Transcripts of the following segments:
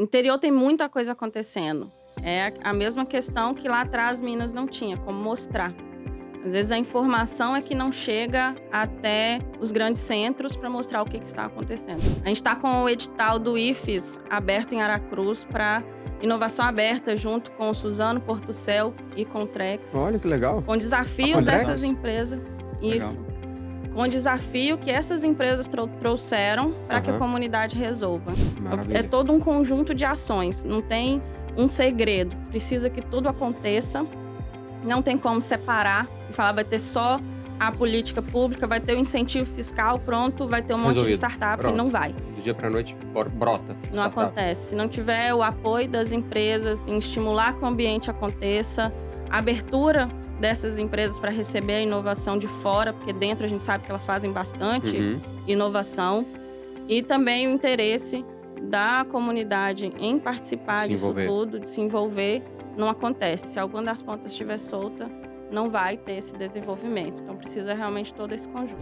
No interior tem muita coisa acontecendo. É a mesma questão que lá atrás Minas não tinha, como mostrar. Às vezes a informação é que não chega até os grandes centros para mostrar o que está acontecendo. A gente está com o edital do IFES aberto em Aracruz para inovação aberta junto com o Suzano, Portucel e com o Trex. Olha que legal. Com desafios Trex? dessas empresas. Isso. Com o desafio que essas empresas trouxeram para que a comunidade resolva. Maravilha. É todo um conjunto de ações. Não tem um segredo. Precisa que tudo aconteça. Não tem como separar e falar vai ter só a política pública, vai ter o incentivo fiscal, pronto, vai ter um monte de startup. Pronto. E não vai. Do dia para noite brota. Não acontece. Se não tiver o apoio das empresas em estimular que o ambiente aconteça, a abertura dessas empresas para receber a inovação de fora, porque dentro a gente sabe que elas fazem bastante inovação, e também o interesse da comunidade em participar disso tudo, de se envolver, não acontece. Se alguma das pontas estiver solta, não vai ter esse desenvolvimento. Então precisa realmente todo esse conjunto.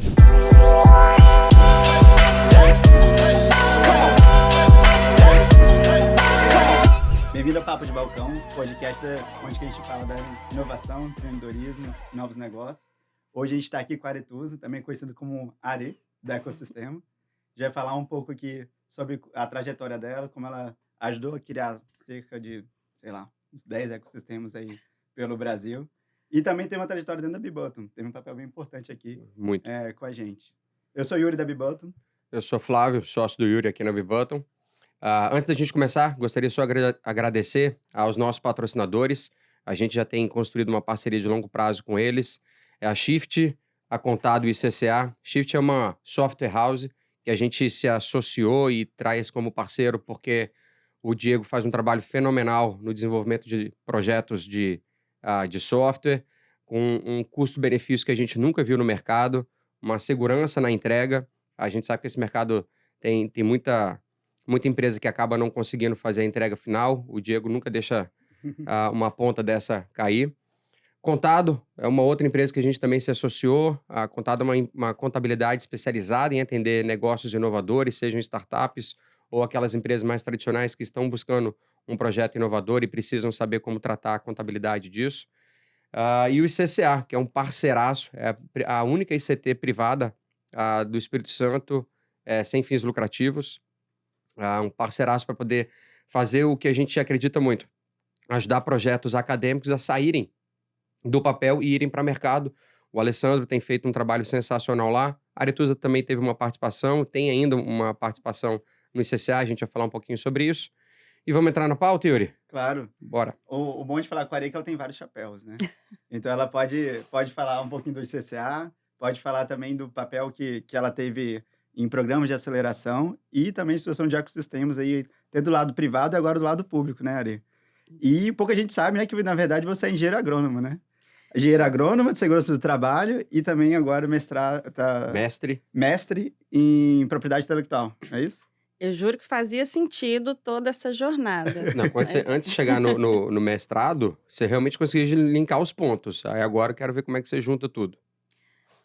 Bem-vindo ao Papo de Balcão, podcast onde a gente fala da inovação, empreendedorismo, novos negócios. Hoje a gente está aqui com a Aretusa, também conhecido como Are, da Ecossistema. A gente vai falar um pouco aqui sobre a trajetória dela, como ela ajudou a criar cerca de, uns 10 ecossistemas aí pelo Brasil. E também tem uma trajetória dentro da Bebottom. Tem um papel bem importante aqui com a gente. Eu sou Yuri da Bebottom. Eu sou Flávio, sócio do Yuri aqui na Bebottom. Antes da gente começar, gostaria só de agradecer aos nossos patrocinadores. A gente já tem construído uma parceria de longo prazo com eles. É a Shift, a Contado e CCA. Shift é uma software house que a gente se associou e traz como parceiro porque o Diego faz um trabalho fenomenal no desenvolvimento de projetos de software, com um custo-benefício que a gente nunca viu no mercado, uma segurança na entrega. A gente sabe que esse mercado tem muita empresa que acaba não conseguindo fazer a entrega final. O Diego nunca deixa uma ponta dessa cair. Contado é uma outra empresa que a gente também se associou. A Contado é uma contabilidade especializada em atender negócios inovadores, sejam startups ou aquelas empresas mais tradicionais que estão buscando um projeto inovador e precisam saber como tratar a contabilidade disso. E o ICCA, que é um parceiraço, é a única ICT privada do Espírito Santo, sem fins lucrativos. Um parceiraço para poder fazer o que a gente acredita muito, ajudar projetos acadêmicos a saírem do papel e irem para o mercado. O Alessandro tem feito um trabalho sensacional lá. A Aretusa também teve uma participação, tem ainda uma participação no ICCA, a gente vai falar um pouquinho sobre isso. E vamos entrar na pauta, Yuri? Claro. Bora. O bom de falar com a Are é que ela tem vários chapéus, né? Então ela pode falar um pouquinho do ICCA, pode falar também do papel que ela teve em programas de aceleração e também situação de ecossistemas aí, até do lado privado e agora do lado público, né, Are? E pouca gente sabe, né, que na verdade você é engenheiro agrônomo, né? Engenheiro agrônomo de segurança do trabalho e também agora mestre em propriedade intelectual, é isso? Eu juro que fazia sentido toda essa jornada. Não, antes de chegar no mestrado, você realmente conseguia linkar os pontos. Aí agora eu quero ver como é que você junta tudo.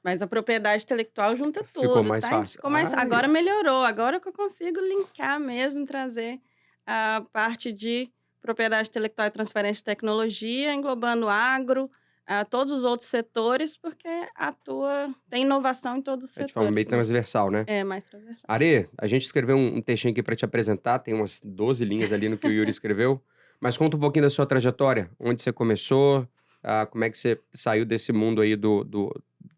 Mas a propriedade intelectual junta tudo, Ficou mais fácil. Agora melhorou, agora que eu consigo linkar mesmo, trazer a parte de propriedade intelectual e transferência de tecnologia, englobando agro, todos os outros setores, porque tem inovação em todos os setores. De forma meio transversal, né? É, mais transversal. Are, a gente escreveu um textinho aqui para te apresentar, tem umas 12 linhas ali no que o Yuri escreveu, mas conta um pouquinho da sua trajetória, onde você começou, como é que você saiu desse mundo aí do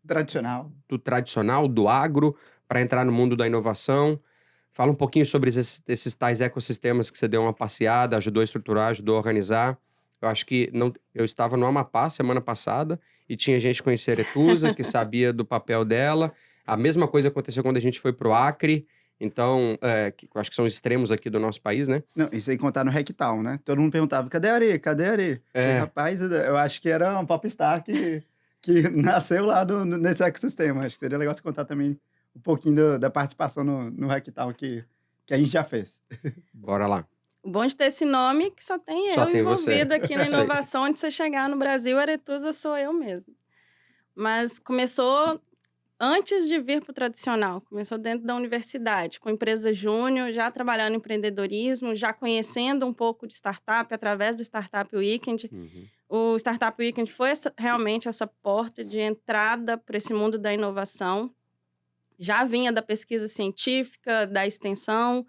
tradicional, do agro, para entrar no mundo da inovação. Fala um pouquinho sobre esses tais ecossistemas que você deu uma passeada, ajudou a estruturar, ajudou a organizar. Eu acho que eu estava no Amapá semana passada e tinha gente que conhecia a Aretusa, que sabia do papel dela. A mesma coisa aconteceu quando a gente foi pro Acre. Então, eu acho que são extremos aqui do nosso país, né? Não, isso aí contar no Rectal, né? Todo mundo perguntava, cadê a Are? Cadê a Are? E, rapaz, eu acho que era um popstar que nasceu lá nesse ecossistema. Acho que seria legal você contar também um pouquinho da participação no Rectal que a gente já fez. Bora lá. O bom de ter esse nome que só tem eu envolvida aqui na inovação. Onde você chegar no Brasil, a Aretusa sou eu mesmo. Mas começou antes de vir para o tradicional. Começou dentro da universidade, com empresa júnior, já trabalhando em empreendedorismo, já conhecendo um pouco de startup através do Startup Weekend. Uhum. O Startup Weekend foi realmente essa porta de entrada para esse mundo da inovação. Já vinha da pesquisa científica, da extensão,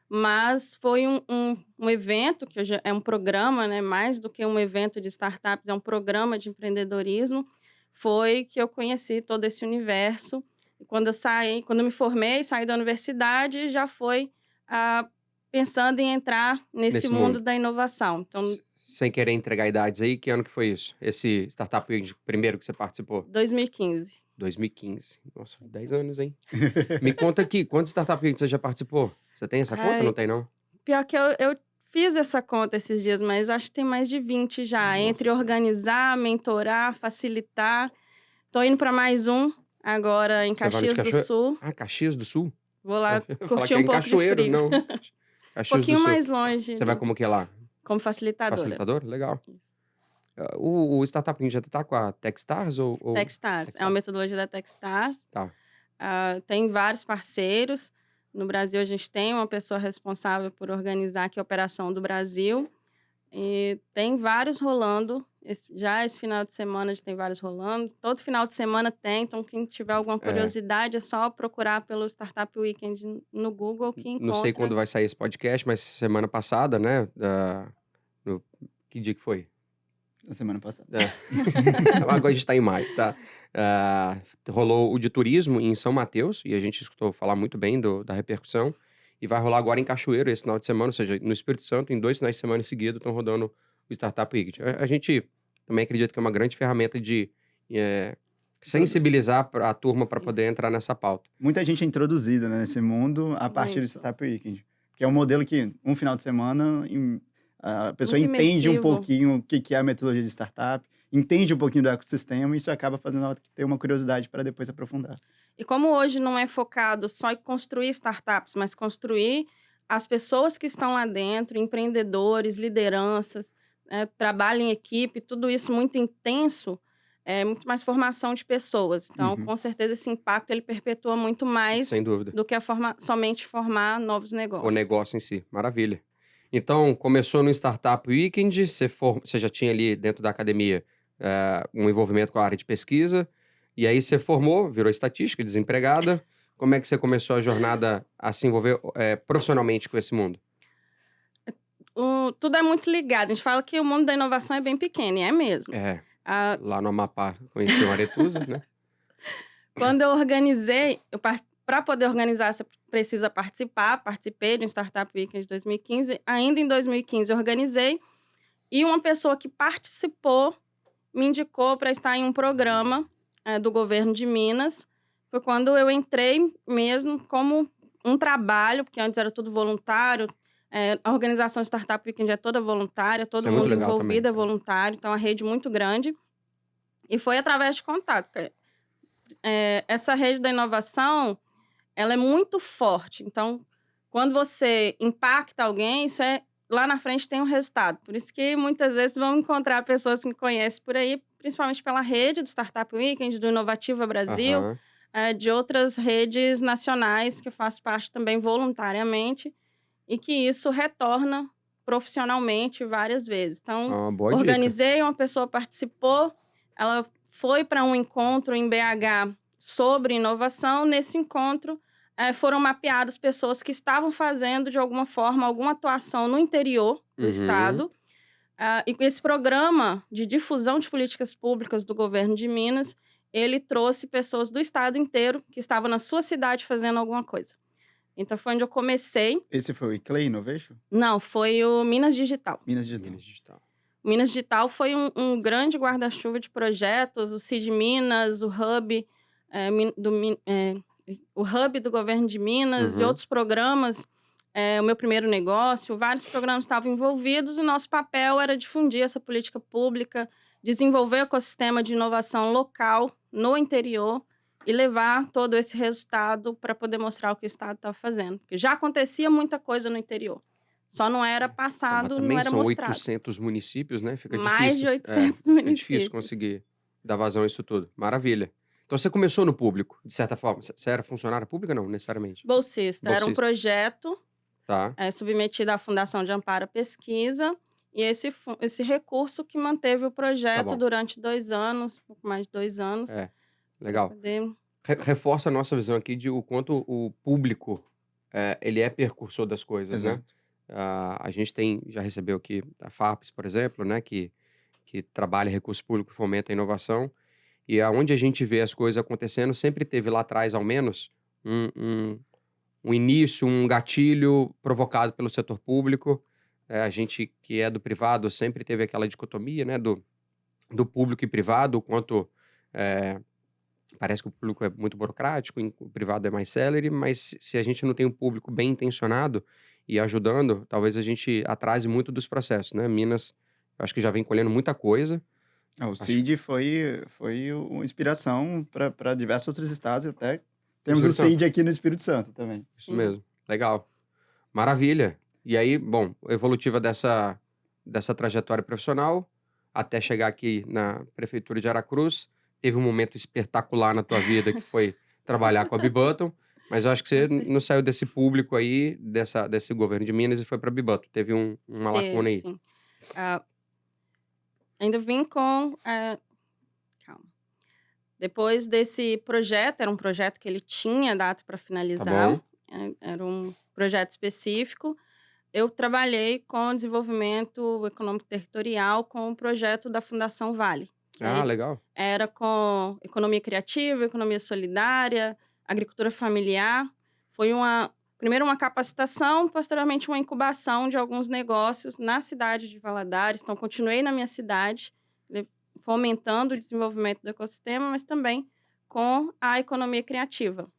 mas foi um evento, que hoje é um programa, né? Mais do que um evento de startups, é um programa de empreendedorismo. Foi que eu conheci todo esse universo. E quando eu me formei, saí da universidade, já foi pensando em entrar nesse Nesse mundo mundo. da inovação. Então, Sem querer entregar idades aí, que ano que foi isso? Esse Startup Weekend primeiro que você participou? 2015. 2015. Nossa, 10 anos, hein? Me conta aqui, quantos Startup Weekend você já participou? Você tem essa conta? Ai, Não tem, não? pior que eu fiz essa conta esses dias, mas acho que tem mais de 20 já. Nossa Entre Senhora. organizar, mentorar, facilitar. Tô indo para mais um, agora em Você vai no de Caxias do Cachoeiro? Sul. Ah, Caxias do Sul? Vou lá Eu ia falar curtir que é um em pouco de Cachoeiro, frio. não. Um Caxias do pouquinho Sul. mais longe, Você vai como que lá? como facilitadora. Facilitador? Legal. Isso. O Startup Weekend já tá com a Techstars ou... Techstars. É uma metodologia da Techstars. Tá. Tem vários parceiros. No Brasil, a gente tem uma pessoa responsável por organizar aqui a Operação do Brasil. E tem vários rolando. Esse final de semana a gente tem vários rolando. Todo final de semana tem. Então, quem tiver alguma curiosidade, é só procurar pelo Startup Weekend no Google que encontra. Não sei quando vai sair esse podcast, mas semana passada, né? Que dia que foi? Na semana passada. Agora a gente tá em maio, tá? Rolou o de turismo em São Mateus, e a gente escutou falar muito bem da repercussão. E vai rolar agora em Cachoeiro esse final de semana, ou seja, no Espírito Santo, em 2 finais de semana seguidos, estão rodando o Startup Weekend. A gente também acredita que é uma grande ferramenta de sensibilizar a turma para poder entrar nessa pauta. Muita gente é introduzida, né, nesse mundo a partir do Startup Weekend. Que é um modelo que, um final de semana, a pessoa Muito entende um imersivo. pouquinho o que é a metodologia de startup, entende um pouquinho do ecossistema, e isso acaba fazendo ela ter uma curiosidade para depois aprofundar. E como hoje não é focado só em construir startups, mas construir as pessoas que estão lá dentro, empreendedores, lideranças, trabalho em equipe, tudo isso muito intenso, é muito mais formação de pessoas. Então, Uhum. com certeza, esse impacto ele perpetua muito mais Sem dúvida. do que somente formar novos negócios. O negócio em si. Maravilha. Então, começou no Startup Weekend, você já tinha ali dentro da academia um envolvimento com a área de pesquisa, e aí você formou, virou estatística, desempregada. Como é que você começou a jornada a se envolver profissionalmente com esse mundo? Tudo é muito ligado. A gente fala que o mundo da inovação é bem pequeno, e é mesmo. Lá no Amapá, conheci o Aretusa, né? Quando eu organizei, para poder organizar, você precisa participar. Participei do Startup Weekend de 2015. Ainda em 2015, eu organizei. E uma pessoa que participou me indicou para estar em um programa do governo de Minas. Foi quando eu entrei mesmo como um trabalho, porque antes era tudo voluntário. A organização Startup Weekend é toda voluntária, todo Isso é muito mundo legal envolvido também. é voluntário. Então, é uma rede muito grande. E foi através de contatos. Essa rede da inovação, ela é muito forte. Então, quando você impacta alguém, lá na frente tem um resultado. Por isso que muitas vezes vão encontrar pessoas que me conhecem por aí, principalmente pela rede do Startup Weekend, do Inovativa Brasil, de outras redes nacionais que eu faço parte também voluntariamente, e que isso retorna profissionalmente várias vezes. Então, Boa organizei, uma pessoa participou, ela foi para um encontro em BH sobre inovação. Nesse encontro, foram mapeadas pessoas que estavam fazendo, de alguma forma, alguma atuação no interior do estado. E esse programa de difusão de políticas públicas do governo de Minas, ele trouxe pessoas do estado inteiro que estavam na sua cidade fazendo alguma coisa. Então, foi onde eu comecei. Esse foi o Iclay Innovation? Não, foi o Minas Digital. Minas Digital. Minas Digital foi um grande guarda-chuva de projetos, o CID Minas, o Hub, o Hub do governo de Minas e outros programas, o Meu Primeiro Negócio, vários programas estavam envolvidos e nosso papel era difundir essa política pública, desenvolver o ecossistema de inovação local no interior e levar todo esse resultado para poder mostrar o que o Estado estava fazendo. Porque já acontecia muita coisa no interior. Só não era passado, não era são mostrado. 800 municípios, né? Fica Mais difícil. de 800 Fica municípios. difícil conseguir dar vazão a isso tudo. Maravilha. Então você começou no público, de certa forma. Você era funcionária pública? Não, necessariamente. Bolsista. Era um Bolsista. projeto Tá. submetido à Fundação de Amparo à Pesquisa. E esse recurso que manteve o projeto bom. durante 2 anos, um pouco mais de 2 anos. Legal. pra poder- Reforça a nossa visão aqui de o quanto o público ele é precursor das coisas, né? Exato. A gente já recebeu aqui a FAPES, por exemplo, né? Que trabalha recurso público e fomenta a inovação. E aonde a gente vê as coisas acontecendo, sempre teve lá atrás, ao menos, um início, um gatilho provocado pelo setor público. A gente que é do privado sempre teve aquela dicotomia, né? Do público e privado, o quanto parece que o público é muito burocrático, o privado é mais célere, mas se a gente não tem um público bem intencionado e ajudando, talvez a gente atrase muito dos processos, né? Minas, eu acho que já vem colhendo muita coisa. O CID foi uma inspiração para diversos outros estados, até temos o Espírito Santo. CID aqui no Espírito Santo também. Isso Sim. mesmo. Legal. Maravilha. E aí, bom, evolutiva dessa trajetória profissional, até chegar aqui na Prefeitura de Aracruz, teve um momento espetacular na tua vida, que foi trabalhar com a Bibutton, mas eu acho que você não saiu desse público aí, desse governo de Minas e foi para a Bibutton. Teve uma lacuna aí. Sim. Ainda vim com... calma. Depois desse projeto, era um projeto que ele tinha data para finalizar. bom. Era um projeto específico. Eu trabalhei com desenvolvimento econômico territorial com o projeto da Fundação Vale. que Ah, aí legal. Era com economia criativa, economia solidária, agricultura familiar. Foi primeiro uma capacitação, posteriormente uma incubação de alguns negócios na cidade de Valadares. Então, continuei na minha cidade, fomentando o desenvolvimento do ecossistema, mas também com a economia criativa.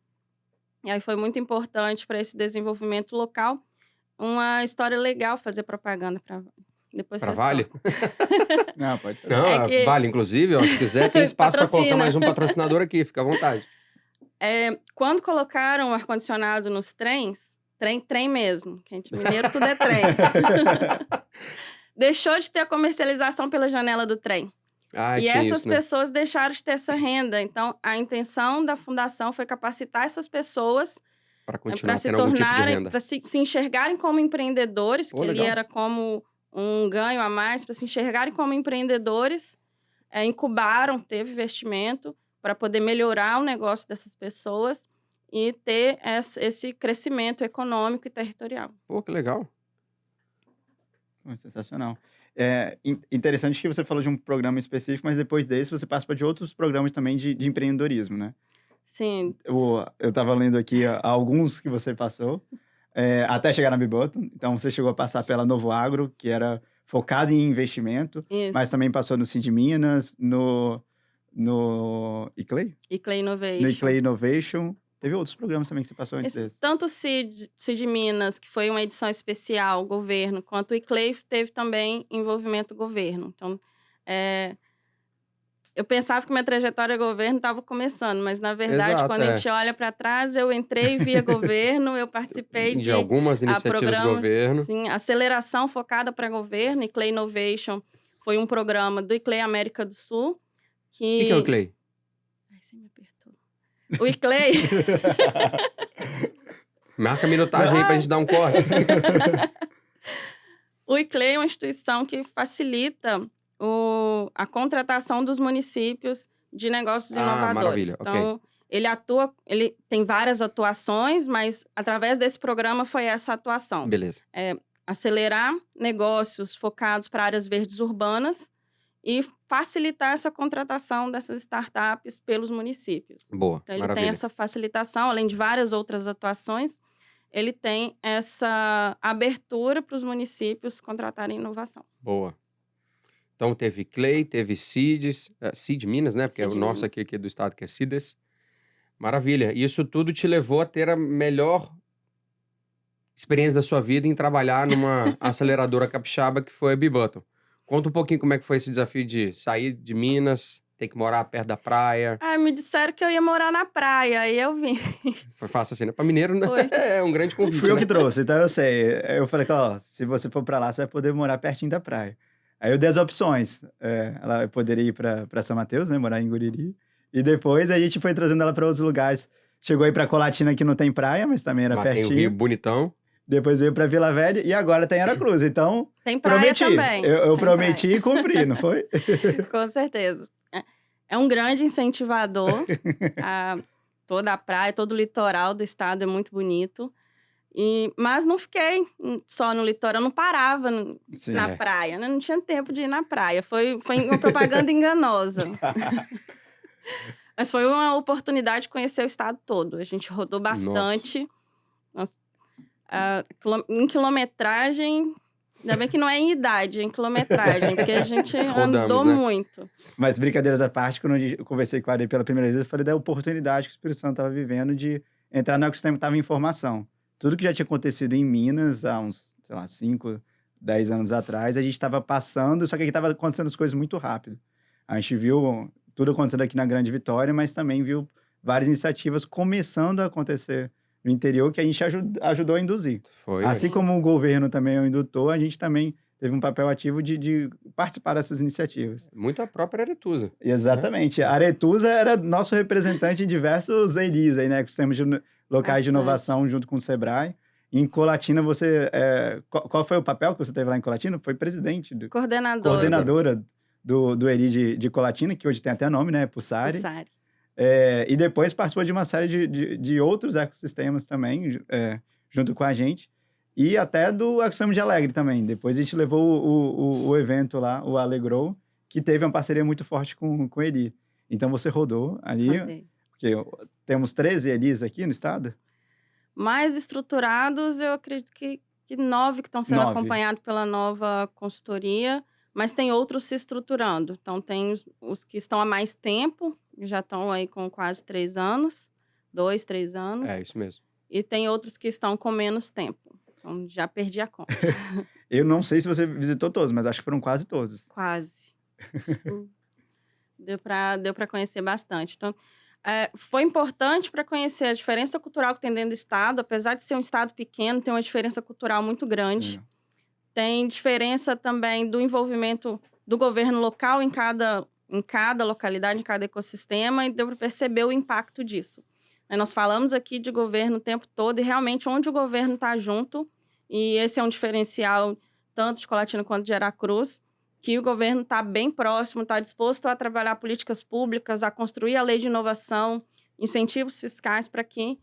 E aí foi muito importante para esse desenvolvimento local. Uma história legal fazer propaganda para depois Para vocês Vale? contam. Não, pode fazer. Não, É que- Vale, inclusive, ó, se quiser, tem espaço para colocar Patrocina. mais um patrocinador aqui, fica à vontade. Quando colocaram o ar-condicionado nos trens, trem mesmo, que a gente mineiro tudo é trem. Deixou de ter a comercialização pela janela do trem. Ah, E tinha essas isso, né? pessoas deixaram de ter essa renda. Então, a intenção da fundação foi capacitar essas pessoas Para continuar para se tendo algum tipo de tornarem, renda. para se enxergarem como empreendedores, Pô, que ali legal. era como um ganho a mais, para se enxergarem como empreendedores. Incubaram, teve investimento para poder melhorar o negócio dessas pessoas e ter esse crescimento econômico e territorial. Pô, que legal. Sensacional. Interessante que você falou de um programa específico, mas depois desse você participa de outros programas também de empreendedorismo, né? Sim, Eu estava lendo aqui alguns que você passou, até chegar na Bibutton. Então, você chegou a passar pela Novo Agro, que era focado em investimento, isso. mas também passou no CID Minas, no ICLEI? ICLEI Innovation. No ICLEI Innovation. Teve outros programas também que você passou antes desse. Tanto o CID Minas, que foi uma edição especial, governo, quanto o ICLEI teve também envolvimento governo. Então, eu pensava que minha trajetória governo estava começando, mas, na verdade, Exato, quando a gente olha para trás, eu entrei via governo, eu participei De algumas iniciativas do programas, governo. Sim, aceleração focada para governo. ICLEI Innovation foi um programa do ICLEI América do Sul. O que é o Clay? Ai, você me apertou. O ICLEI... Marca a minutagem aí pra gente dar um corte. O ICLEI é uma instituição que facilita a contratação dos municípios de negócios inovadores. Maravilha, Então, ele tem várias atuações, mas através desse programa foi essa atuação. Beleza. Acelerar negócios focados para áreas verdes urbanas e facilitar essa contratação dessas startups pelos municípios. Boa, Então, ele maravilha. tem essa facilitação, além de várias outras atuações, ele tem essa abertura para os municípios contratarem inovação. Boa. Então, teve Clay, teve CIDES, CID Minas, né? Porque é o CID nosso Minas. aqui do estado, que é CIDES. Maravilha. E isso tudo te levou a ter a melhor experiência da sua vida em trabalhar numa aceleradora capixaba, que foi a Bibutton. Conta um pouquinho como é que foi esse desafio de sair de Minas, ter que morar perto da praia. Me disseram que eu ia morar na praia, aí eu vim. Foi fácil assim, né? Pra mineiro, né? Foi. É um grande convite, Fui eu né? que trouxe, então eu sei. Eu falei que, se você for pra lá, você vai poder morar pertinho da praia. Aí eu dei as opções. Eu poderia ir pra São Mateus, né? Morar em Guriri. E depois a gente foi trazendo ela para outros lugares. Chegou aí para Colatina, que não tem praia, mas também era Lá tem o Rio pertinho. bonitão. Depois veio para Vila Velha e agora tem Aracruz. Então, Tem praia prometi. também. Eu Tem prometi praia. e cumpri, não foi? Com certeza. É um grande incentivador. Toda a praia, todo o litoral do estado é muito bonito. Mas não fiquei só no litoral, eu não parava Sim. na praia, né? Não tinha tempo de ir na praia. Foi uma propaganda enganosa. Mas foi uma oportunidade de conhecer o estado todo. A gente rodou bastante. Em quilometragem, ainda bem que não é em idade, é em quilometragem, porque a gente andou né? muito. Mas brincadeiras à parte, quando eu conversei com a Ari pela primeira vez, eu falei da oportunidade que o Espírito Santo estava vivendo de entrar no ecossistema que estava em formação. Tudo que já tinha acontecido em Minas há uns, sei lá, 5, 10 anos atrás, a gente estava passando, só que aqui estava acontecendo as coisas muito rápido. A gente viu tudo acontecendo aqui na Grande Vitória, mas também viu várias iniciativas começando a acontecer no interior que a gente ajudou a induzir. Foi. Assim como o governo também é um indutor, a gente também teve um papel ativo de participar dessas iniciativas. Muito a própria Aretusa. Exatamente. A Aretusa era nosso representante em diversos EIDs, aí, né? Sistemas de locais de inovação junto com o Sebrae. Em Colatina, você... qual foi o papel que você teve lá em Colatina? Foi presidente. Coordenadora do EID de Colatina, que hoje tem até nome, né? Pussari. E depois participou de uma série de outros ecossistemas também, junto com a gente. E até do ecossistema de Alegre também. Depois a gente levou o evento lá, o Alegrou, que teve uma parceria muito forte com o ELI. Então você rodou ali, porque temos 13 ELIs aqui no estado? Mais estruturados, eu acredito que 9 que estão sendo acompanhados pela nova consultoria, mas tem outros se estruturando. Então tem os que estão há mais tempo, já estão aí com quase 3 anos, 2, 3 anos. É, isso mesmo. E tem outros que estão com menos tempo. Então, já perdi a conta. Eu não sei se você visitou todos, mas acho que foram quase todos. Quase. Deu para conhecer bastante. Então, foi importante para conhecer a diferença cultural que tem dentro do estado. Apesar de ser um estado pequeno, tem uma diferença cultural muito grande. Sim. Tem diferença também do envolvimento do governo local em cada localidade, em cada ecossistema, e deu para perceber o impacto disso. Nós falamos aqui de governo o tempo todo e realmente onde o governo está junto, e esse é um diferencial tanto de Colatina quanto de Aracruz, que o governo está bem próximo, está disposto a trabalhar políticas públicas, a construir a lei de inovação, incentivos fiscais para que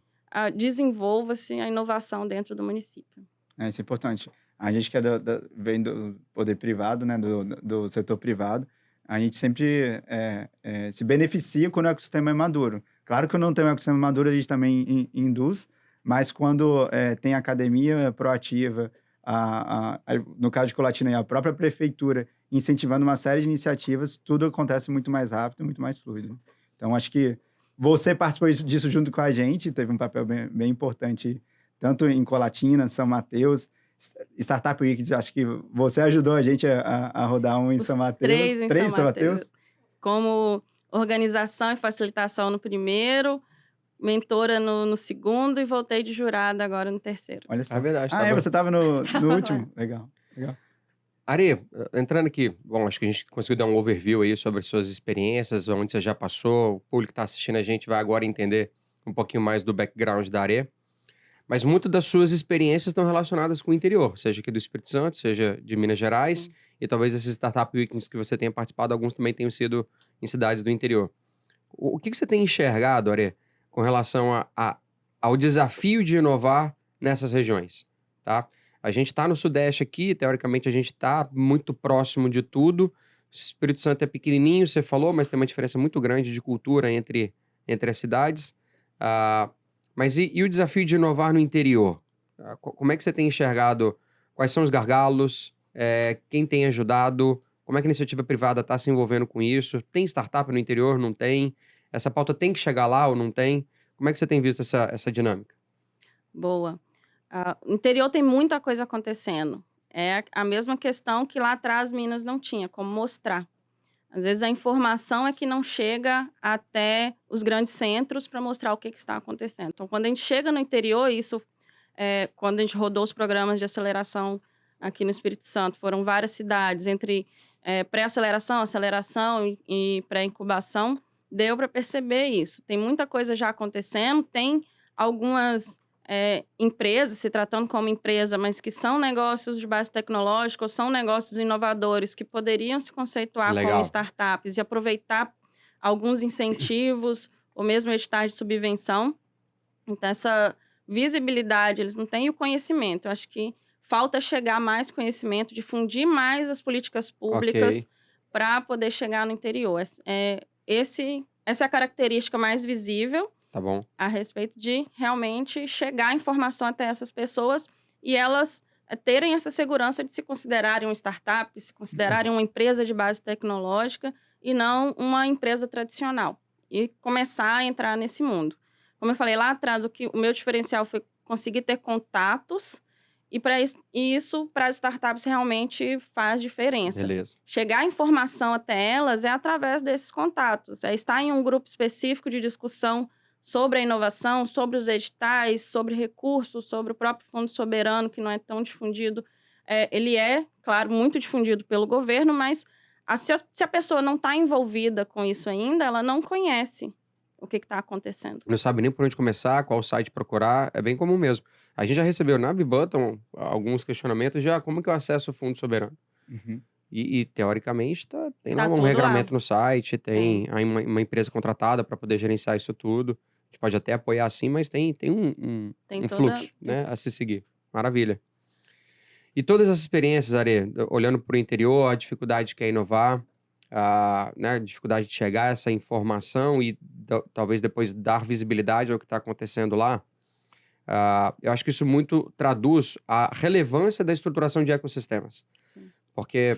desenvolva-se a inovação dentro do município. Isso é importante. A gente que vem do poder privado, né, do setor privado, a gente sempre se beneficia quando o ecossistema é maduro. Claro que não tem um ecossistema maduro, a gente também induz, mas quando tem academia proativa, no caso de Colatina, a própria prefeitura incentivando uma série de iniciativas, tudo acontece muito mais rápido, muito mais fluido. Então, acho que você participou disso junto com a gente, teve um papel bem importante, tanto em Colatina, São Mateus, Startup Week, acho que você ajudou a gente a rodar um em São Mateus. 3 em São Mateus. Como organização e facilitação no primeiro, mentora no segundo e voltei de jurada agora no terceiro. Olha só. É verdade. Você estava no último? Legal. Ari, entrando aqui, bom, acho que a gente conseguiu dar um overview aí sobre suas experiências, onde você já passou, o público que está assistindo a gente vai agora entender um pouquinho mais do background da Ari. Mas muitas das suas experiências estão relacionadas com o interior, seja aqui do Espírito Santo, seja de Minas Gerais, sim. E talvez esses Startup Weekends que você tenha participado, alguns também tenham sido em cidades do interior. O que você tem enxergado, Ari, com relação ao desafio de inovar nessas regiões, tá? A gente está no Sudeste aqui, teoricamente a gente está muito próximo de tudo. O Espírito Santo é pequenininho, você falou, mas tem uma diferença muito grande de cultura entre as cidades. Mas e o desafio de inovar no interior? Como é que você tem enxergado? Quais são os gargalos? Quem tem ajudado? Como é que a iniciativa privada está se envolvendo com isso? Tem startup no interior? Não tem? Essa pauta tem que chegar lá ou não tem? Como é que você tem visto essa dinâmica? Boa. No interior tem muita coisa acontecendo. É a mesma questão que lá atrás Minas não tinha, como mostrar. Às vezes a informação é que não chega até os grandes centros para mostrar o que está acontecendo. Então, quando a gente chega no interior, quando a gente rodou os programas de aceleração aqui no Espírito Santo, foram várias cidades, entre pré-aceleração, aceleração e pré-incubação. deu para perceber isso. Tem muita coisa já acontecendo, tem algumas empresas, se tratando como empresa, mas que são negócios de base tecnológica ou são negócios inovadores que poderiam se conceituar como Legal. startups e aproveitar alguns incentivos ou mesmo editais de subvenção. Então, essa visibilidade, eles não têm o conhecimento. Eu acho que falta chegar mais conhecimento, difundir mais as políticas públicas para poder chegar no interior. Essa é a característica mais visível Tá bom. a respeito de realmente chegar a informação até essas pessoas e elas terem essa segurança de se considerarem uma startup, se considerarem uma empresa de base tecnológica e não uma empresa tradicional. E começar a entrar nesse mundo. Como eu falei lá atrás, o meu diferencial foi conseguir ter contatos e isso para as startups realmente faz diferença. Beleza. Chegar a informação até elas é através desses contatos. É estar em um grupo específico de discussão sobre a inovação, sobre os editais, sobre recursos, sobre o próprio Fundo Soberano, que não é tão difundido. Ele é, claro, muito difundido pelo governo, mas se a pessoa não está envolvida com isso ainda, ela não conhece o que está acontecendo. Não sabe nem por onde começar, qual site procurar, é bem comum mesmo. A gente já recebeu na Bibutton alguns questionamentos de como que eu acesso o Fundo Soberano. Uhum. E teoricamente, tem Tá lá um tudo lá. regramento no site, tem aí uma empresa contratada para poder gerenciar isso tudo. A gente pode até apoiar assim, mas tem um fluxo, né, a se seguir. Maravilha. E todas essas experiências, Are, olhando para o interior, a dificuldade que é inovar, né, a dificuldade de chegar a essa informação e talvez depois dar visibilidade ao que está acontecendo lá, eu acho que isso muito traduz a relevância da estruturação de ecossistemas. Sim. Porque,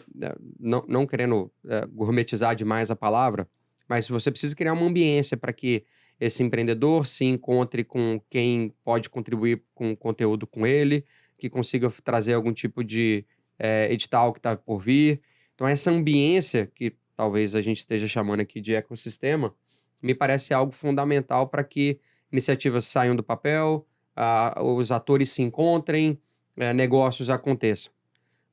não querendo gourmetizar demais a palavra, mas você precisa criar uma ambiência para que esse empreendedor se encontre com quem pode contribuir com conteúdo com ele, que consiga trazer algum tipo de edital que está por vir. Então, essa ambiência, que talvez a gente esteja chamando aqui de ecossistema, me parece algo fundamental para que iniciativas saiam do papel, os atores se encontrem, negócios aconteçam.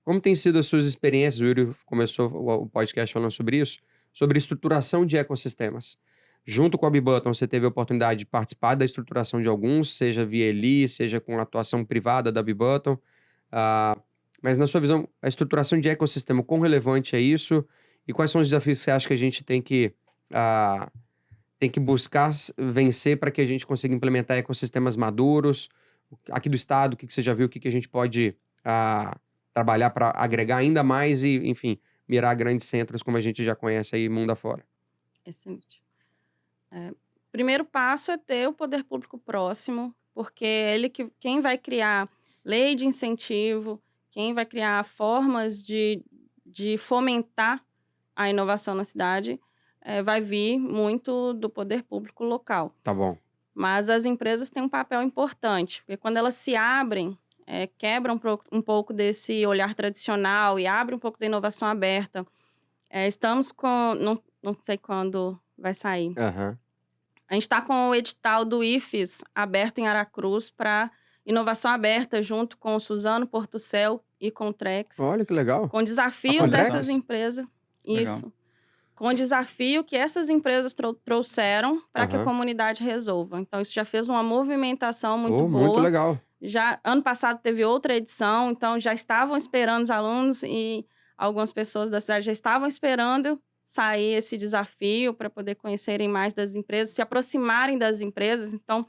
Como tem sido as suas experiências? O Yuri começou o podcast falando sobre isso, sobre estruturação de ecossistemas. Junto com a Bibutton, você teve a oportunidade de participar da estruturação de alguns, seja via Eli, seja com a atuação privada da Bibutton. Mas, na sua visão, a estruturação de ecossistema, quão relevante é isso? E quais são os desafios que você acha que a gente tem que buscar vencer para que a gente consiga implementar ecossistemas maduros? Aqui do estado, o que você já viu, o que a gente pode trabalhar para agregar ainda mais e, enfim, mirar grandes centros como a gente já conhece aí mundo afora? Excelente. Primeiro passo é ter o poder público próximo, porque é ele quem vai criar lei de incentivo, quem vai criar formas de fomentar a inovação na cidade, vai vir muito do poder público local. Tá bom. Mas as empresas têm um papel importante, porque quando elas se abrem, quebram um pouco desse olhar tradicional e abrem um pouco da inovação aberta. Estamos com... Não sei quando vai sair. Uhum. A gente está com o edital do IFES aberto em Aracruz para inovação aberta, junto com o Suzano, Portucel e com o Trex. Olha que legal. Com desafios Trex? dessas empresas. Legal. Isso. Com o desafio que essas empresas trouxeram para que a Aham. comunidade resolva. Então, isso já fez uma movimentação muito boa. Muito legal. Já ano passado teve outra edição, então já estavam esperando os alunos e algumas pessoas da cidade já estavam esperando sair esse desafio para poder conhecerem mais das empresas, se aproximarem das empresas. Então,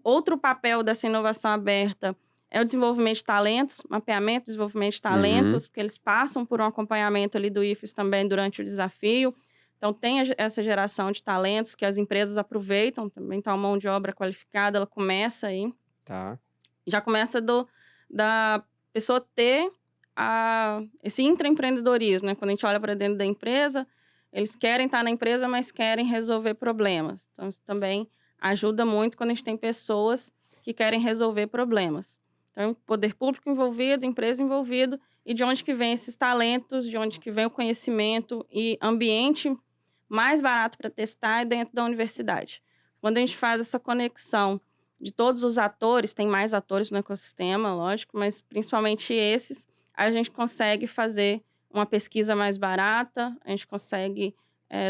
outro papel dessa inovação aberta é o desenvolvimento de talentos, mapeamento, desenvolvimento de talentos, porque eles passam por um acompanhamento ali do IFES também durante o desafio. Então, tem essa geração de talentos que as empresas aproveitam também. Então, a mão de obra qualificada, ela começa aí. Tá. Já começa da pessoa ter esse intraempreendedorismo, né? Quando a gente olha para dentro da empresa, eles querem estar na empresa, mas querem resolver problemas. Então, isso também ajuda muito quando a gente tem pessoas que querem resolver problemas. Então, poder público envolvido, empresa envolvido, e de onde que vem esses talentos, de onde que vem o conhecimento e ambiente mais barato para testar é dentro da universidade. Quando a gente faz essa conexão de todos os atores, tem mais atores no ecossistema, lógico, mas principalmente esses, a gente consegue fazer uma pesquisa mais barata, a gente consegue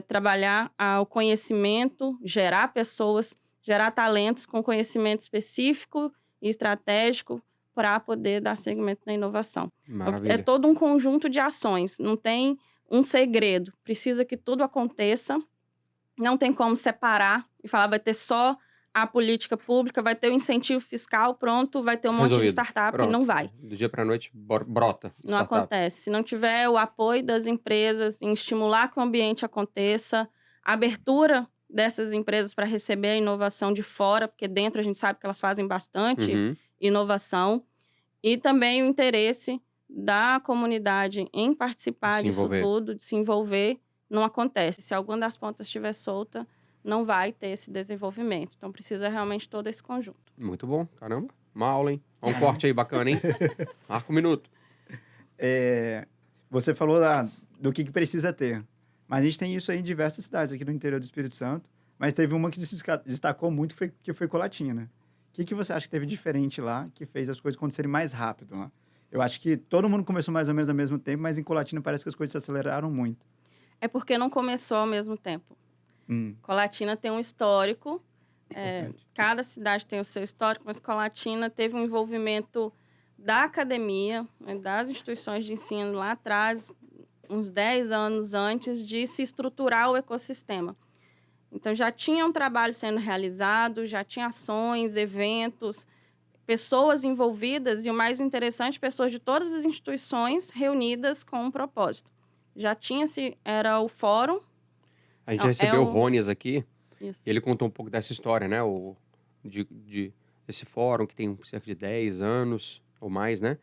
trabalhar o conhecimento, gerar pessoas, gerar talentos com conhecimento específico e estratégico para poder dar seguimento na inovação. Então, é Maravilha. todo um conjunto de ações, não tem um segredo, precisa que tudo aconteça, não tem como separar e falar vai ter só a política pública, vai ter o incentivo fiscal, pronto, vai ter um monte de Resolvido. startup, e Pronto. não vai. Do dia para a noite brota Não startup. acontece. Se não tiver o apoio das empresas em estimular que o ambiente aconteça, a abertura dessas empresas para receber a inovação de fora, porque dentro a gente sabe que elas fazem bastante Uhum. inovação, e também o interesse da comunidade em participar Se disso envolver. tudo, de se envolver, não acontece. Se alguma das pontas estiver solta, não vai ter esse desenvolvimento. Então, precisa realmente todo esse conjunto. Muito bom, caramba. Uma aula, hein? Olha um corte aí bacana, hein? Marca um minuto. Você falou do que precisa ter. Mas a gente tem isso aí em diversas cidades aqui no interior do Espírito Santo. Mas teve uma que se destacou muito, que foi Colatina. O que você acha que teve diferente lá, que fez as coisas acontecerem mais rápido lá? Eu acho que todo mundo começou mais ou menos ao mesmo tempo, mas em Colatina parece que as coisas se aceleraram muito. É porque não começou ao mesmo tempo. Colatina tem um histórico, cada cidade tem o seu histórico, mas Colatina teve um envolvimento da academia, das instituições de ensino lá atrás, uns 10 anos antes de se estruturar o ecossistema. Então, já tinha um trabalho sendo realizado, já tinha ações, eventos, pessoas envolvidas e, o mais interessante, pessoas de todas as instituições reunidas com um propósito. Já era o fórum. A gente recebeu o um- Ronias aqui, Isso. e ele contou um pouco dessa história, né? Esse fórum que tem cerca de 10 anos ou mais, né?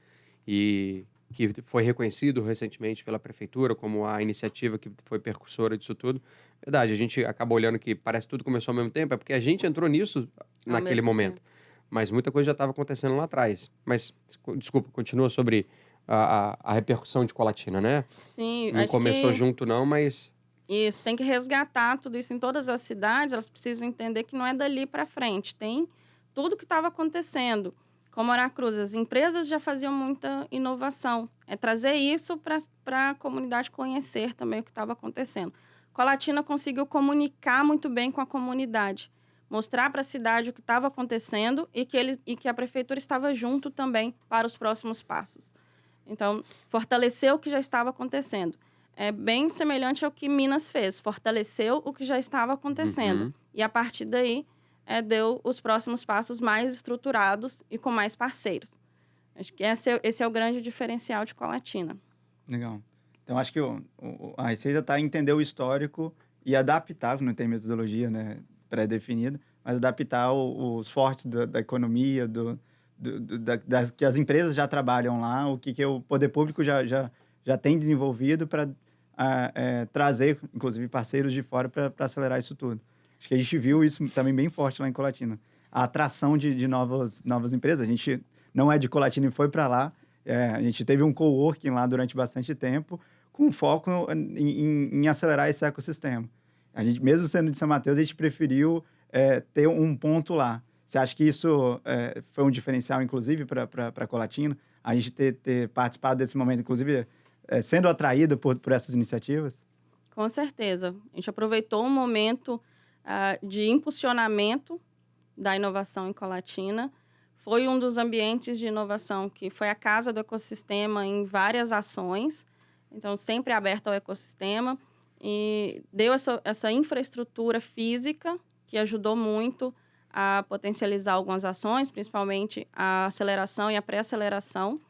E que foi reconhecido recentemente pela prefeitura como a iniciativa que foi percussora disso tudo. Verdade, a gente acaba olhando que parece que tudo começou ao mesmo tempo, é porque a gente entrou nisso naquele mesmo momento. Mas muita coisa já estava acontecendo lá atrás. Mas, desculpa, continua sobre a repercussão de Colatina, né? Sim, Não acho começou que junto não, mas... isso, tem que resgatar tudo isso em todas as cidades, elas precisam entender que não é dali para frente, tem tudo que estava acontecendo. Como Aracruz, as empresas já faziam muita inovação, é trazer isso para a comunidade conhecer também o que estava acontecendo. Colatina conseguiu comunicar muito bem com a comunidade, mostrar para a cidade o que estava acontecendo e que a prefeitura estava junto também para os próximos passos. Então, fortaleceu o que já estava acontecendo. É bem semelhante ao que Minas fez, fortaleceu o que já estava acontecendo. Uhum. E, a partir daí, deu os próximos passos mais estruturados e com mais parceiros. Acho que esse é o grande diferencial de Colatina. Legal. Então, acho que a receita está em entender o histórico e adaptar, não tem metodologia, né, pré-definida, mas adaptar os fortes da economia, que as empresas já trabalham lá, o que o poder público já tem desenvolvido para trazer, inclusive, parceiros de fora para acelerar isso tudo. Acho que a gente viu isso também bem forte lá em Colatina. A atração de novas empresas. A gente não é de Colatina e foi para lá. A gente teve um coworking lá durante bastante tempo, com foco em acelerar esse ecossistema. A gente, mesmo sendo de São Mateus, a gente preferiu ter um ponto lá. Você acha que isso foi um diferencial, inclusive, para Colatina? A gente ter participado desse momento, inclusive, sendo atraído por essas iniciativas? Com certeza. A gente aproveitou um momento de impulsionamento da inovação em Colatina. Foi um dos ambientes de inovação que foi a casa do ecossistema em várias ações. Então, sempre aberto ao ecossistema. E deu essa infraestrutura física que ajudou muito a potencializar algumas ações, principalmente a aceleração e a pré-aceleração,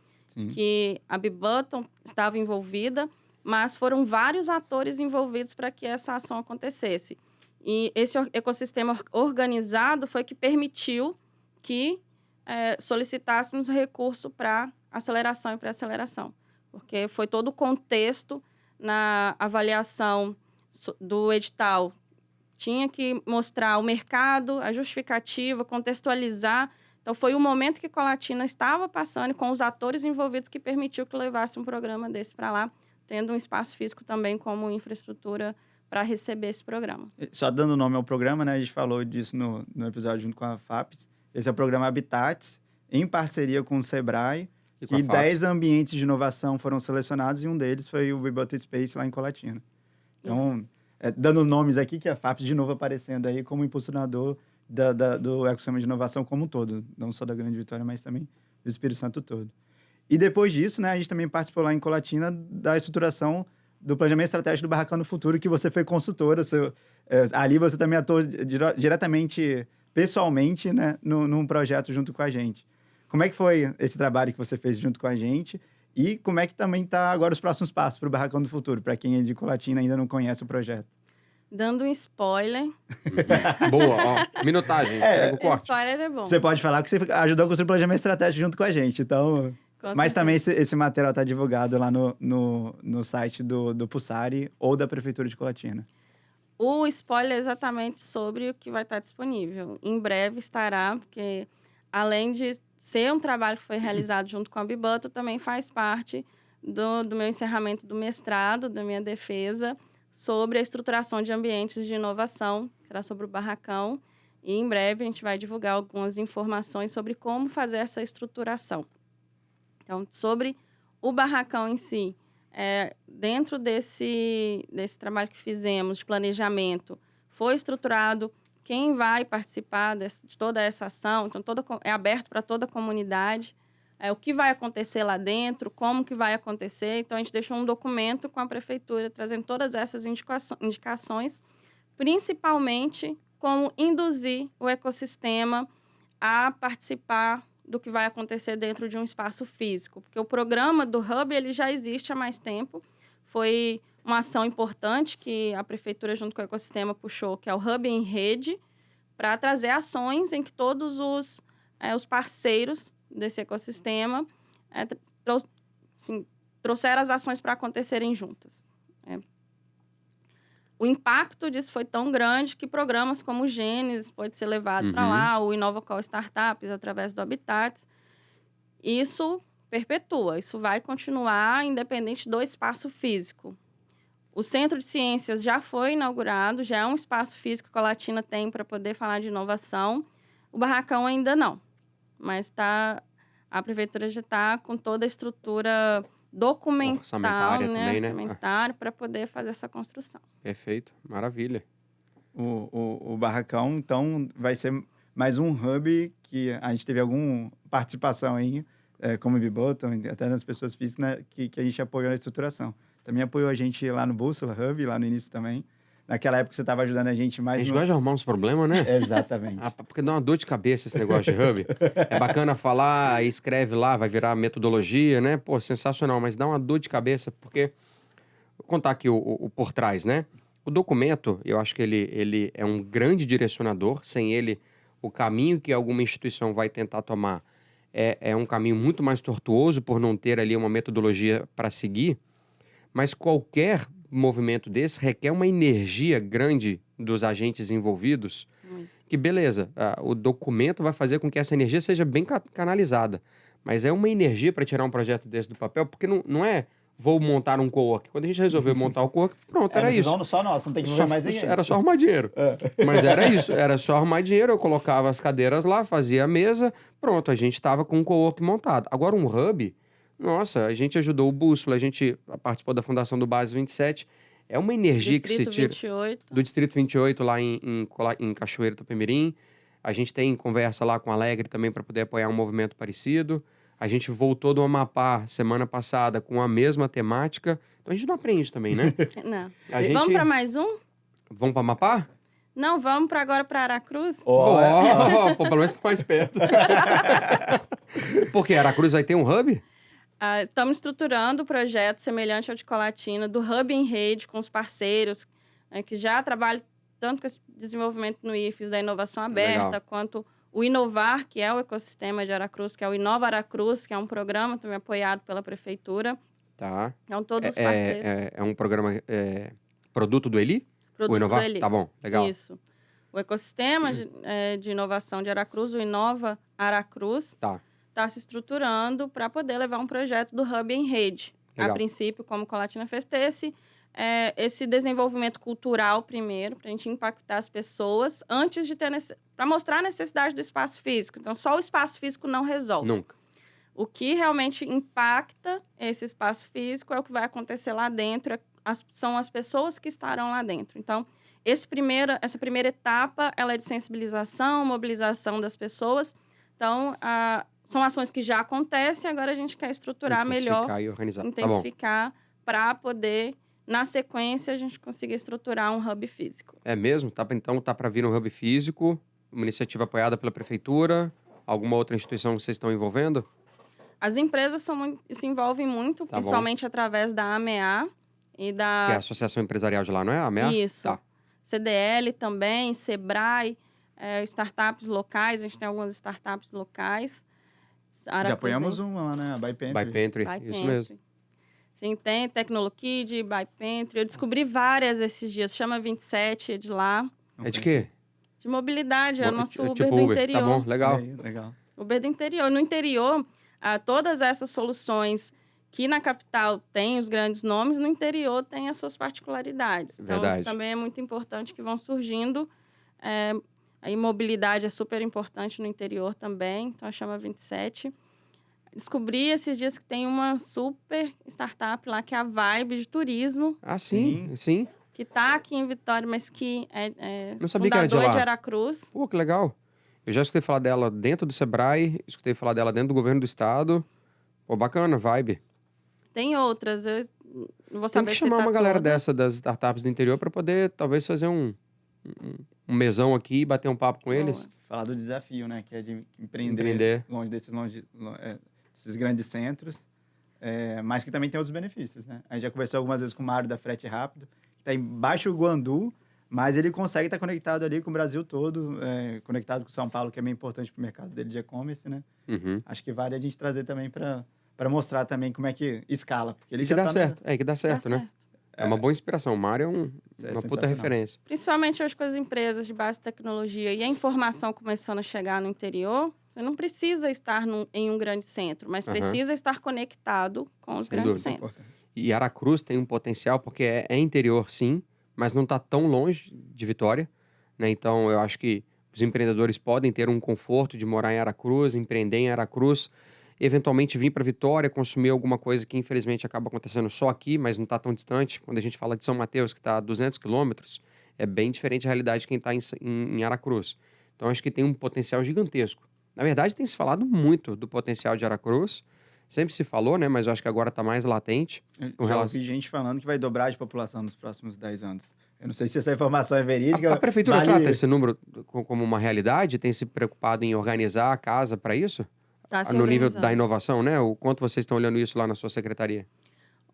que a B-Button estava envolvida, mas foram vários atores envolvidos para que essa ação acontecesse. E esse ecossistema organizado foi que permitiu que solicitássemos recurso para aceleração e pré-aceleração, porque foi todo o contexto na avaliação do edital. Tinha que mostrar o mercado, a justificativa, contextualizar. Então, foi o momento que Colatina estava passando com os atores envolvidos que permitiu que levasse um programa desse para lá, tendo um espaço físico também como infraestrutura para receber esse programa. Só dando nome ao programa, né? A gente falou disso no episódio junto com a FAPES. Esse é o programa Habitats, em parceria com o Sebrae, e 10 ambientes de inovação foram selecionados e um deles foi o B-Button Space lá em Colatina. Então, dando nomes aqui, que é a FAP de novo aparecendo aí como impulsionador do ecossistema de inovação como um todo, não só da Grande Vitória, mas também do Espírito Santo todo. E depois disso, né, a gente também participou lá em Colatina da estruturação do planejamento estratégico do Barracão do Futuro, que você foi consultora. Ali você também atuou diretamente, pessoalmente, né, num projeto junto com a gente. Como é que foi esse trabalho que você fez junto com a gente? E como é que também está agora os próximos passos para o Barracão do Futuro, para quem é de Colatina e ainda não conhece o projeto? Dando um spoiler. Boa, ó. Minutagem, pega o corte. Spoiler é bom. Você pode falar que você ajudou a construir o planejamento estratégico junto com a gente, então... Mas também esse material está divulgado lá no site do Pussari ou da Prefeitura de Colatina. O spoiler é exatamente sobre o que vai estar disponível. Em breve estará, porque além de ser um trabalho que foi realizado junto com a Bibuto, também faz parte do meu encerramento do mestrado, da minha defesa, sobre a estruturação de ambientes de inovação, que será sobre o Barracão. E em breve a gente vai divulgar algumas informações sobre como fazer essa estruturação. Então, sobre o Barracão em si, dentro desse trabalho que fizemos de planejamento, foi estruturado quem vai participar de toda essa ação. Então, é aberto para toda a comunidade. O que vai acontecer lá dentro, como que vai acontecer. Então, a gente deixou um documento com a Prefeitura, trazendo todas essas indicações, principalmente como induzir o ecossistema a participar do que vai acontecer dentro de um espaço físico. Porque o programa do Hub ele já existe há mais tempo. Foi uma ação importante que a Prefeitura, junto com o ecossistema, puxou, que é o Hub em Rede, para trazer ações em que todos os parceiros desse ecossistema trouxeram as ações para acontecerem juntas. O impacto disso foi tão grande que programas como o Gênesis pode ser levado para lá, o InovaCall Startups, através do Habitats. Isso perpetua, isso vai continuar independente do espaço físico. O Centro de Ciências já foi inaugurado, já é um espaço físico que a Colatina tem para poder falar de inovação. O Barracão ainda não, mas a Prefeitura já está com toda a estrutura documental, orçamentária também, né? Orçamentário, para poder fazer essa construção. Perfeito, maravilha. O Barracão, então, vai ser mais um hub que a gente teve alguma participação aí, como Bibuto, até nas pessoas físicas, né, que a gente apoiou na estruturação. Também apoiou a gente lá no Bússola Hub, lá no início também. Naquela época você estava ajudando a gente mais... A gente gosta de arrumar uns problemas, né? Exatamente. Porque dá uma dor de cabeça esse negócio de hub. É bacana falar, escreve lá, vai virar metodologia, né? Pô, sensacional, mas dá uma dor de cabeça, porque... Vou contar aqui o por trás, né? O documento, eu acho que ele é um grande direcionador. Sem ele, o caminho que alguma instituição vai tentar tomar é um caminho muito mais tortuoso por não ter ali uma metodologia para seguir. Mas qualquer movimento desse requer uma energia grande dos agentes envolvidos, que beleza, o documento vai fazer com que essa energia seja bem canalizada, mas é uma energia para tirar um projeto desse do papel, porque não é vou montar um co-work. Quando a gente resolveu montar o co-work, pronto, era isso. Só nós, não tem que envolver mais ninguém. Era só arrumar dinheiro. Mas era isso, era só arrumar dinheiro, eu colocava as cadeiras lá, fazia a mesa, pronto, a gente estava com um co-work montado. Agora um hub, nossa, a gente ajudou o Bússola, a gente participou da fundação do Base 27, é uma energia que se tira... 28. Do Distrito 28, lá em Cachoeira do Tupemirim. A gente tem conversa lá com a Alegre também para poder apoiar um movimento parecido. A gente voltou do Amapá semana passada com a mesma temática. Então a gente não aprende também, né? Não. Gente... Vamos para mais um? Vamos para Amapá? Não, vamos agora para Aracruz. Pô, pelo menos tá mais perto. Por quê? Aracruz vai ter um hub? Estamos estruturando o projeto semelhante ao de Colatina, do Hub em Rede, com os parceiros, que já trabalham tanto com esse desenvolvimento no IFES da inovação aberta, Legal. quanto o Inovar, que é o ecossistema de Aracruz, que é o Inova Aracruz, que é um programa também apoiado pela Prefeitura. Tá. Então, todos os parceiros. É um programa produto do Eli? Produto o Inovar? do Eli. Tá bom, legal. Isso. O ecossistema de inovação de Aracruz, o Inova Aracruz, está se estruturando para poder levar um projeto do Hub em Rede. Legal. A princípio, como a Colatina fez, ter esse desenvolvimento cultural primeiro, para a gente impactar as pessoas, antes de ter para mostrar a necessidade do espaço físico. Então, só o espaço físico não resolve. Nunca. O que realmente impacta esse espaço físico é o que vai acontecer lá dentro, são as pessoas que estarão lá dentro. Então, essa primeira etapa, ela é de sensibilização, mobilização das pessoas. Então, são ações que já acontecem, agora a gente quer estruturar melhor, e organizar. intensificar, para poder, na sequência, a gente conseguir estruturar um hub físico. É mesmo? Então tá para vir um hub físico, uma iniciativa apoiada pela prefeitura, alguma outra instituição que vocês estão envolvendo? As empresas se envolvem muito, principalmente através da AMEA e da... Que é a Associação Empresarial de lá, não é? A AMEA? Isso. Tá. CDL também, Sebrae, startups locais, a gente tem algumas startups locais. Já apoiamos uma lá, né? A ByPentry, isso mesmo. Sim, tem Tecnolokid, ByPentry. Eu descobri várias esses dias, chama 27, é de lá. É de quê? De mobilidade, é o nosso Uber tipo do Uber. interior. Tá bom, legal. Legal. Uber do interior. No interior, todas essas soluções que na capital tem os grandes nomes, no interior tem as suas particularidades. Então, Verdade. isso também é muito importante que vão surgindo. A mobilidade é super importante no interior também, então chama 27. Descobri esses dias que tem uma super startup lá, que é a Vibe de Turismo. Ah, sim. Que está aqui em Vitória, mas que é Não sabia que era de lá. de Aracruz. Pô, que legal. Eu já escutei falar dela dentro do Sebrae, escutei falar dela dentro do governo do estado. Pô, bacana, Vibe. Tem outras, eu não vou Tem saber que chamar citar uma galera todas. dessa, das startups do interior, para poder, talvez, fazer um mesão aqui e bater um papo com Boa. eles. Falar do desafio, né? Que é de empreender longe desses grandes centros. Mas que também tem outros benefícios, né? A gente já conversou algumas vezes com o Mário da Frete Rápido, que está embaixo do Guandu, mas ele consegue estar conectado ali com o Brasil todo, conectado com São Paulo, que é bem importante para o mercado dele de e-commerce, né? Uhum. Acho que vale a gente trazer também para mostrar também como é que escala. Porque ele Que já dá tá certo. Que dá certo, né? É uma boa inspiração. O Mário é uma puta sensacional. referência. Principalmente hoje com as empresas de base de tecnologia e a informação começando a chegar no interior, você não precisa estar em um grande centro, mas precisa estar conectado com os Sem grandes dúvida. centros. E Aracruz tem um potencial, porque é interior, sim, mas não está tão longe de Vitória, né? Então, eu acho que os empreendedores podem ter um conforto de morar em Aracruz, empreender em Aracruz, eventualmente vir para Vitória, consumir alguma coisa que, infelizmente, acaba acontecendo só aqui, mas não está tão distante. Quando a gente fala de São Mateus, que está a 200 quilômetros, é bem diferente a realidade de quem está em Aracruz. Então, acho que tem um potencial gigantesco. Na verdade, tem se falado muito do potencial de Aracruz. Sempre se falou, né? Mas eu acho que agora está mais latente. Já ouvi gente falando que vai dobrar de população nos próximos 10 anos. Eu não sei se essa informação é verídica. A prefeitura trata esse número como uma realidade? Tem se preocupado em organizar a casa para isso? Tá se No nível organizando. da inovação, né? O quanto vocês estão olhando isso lá na sua secretaria?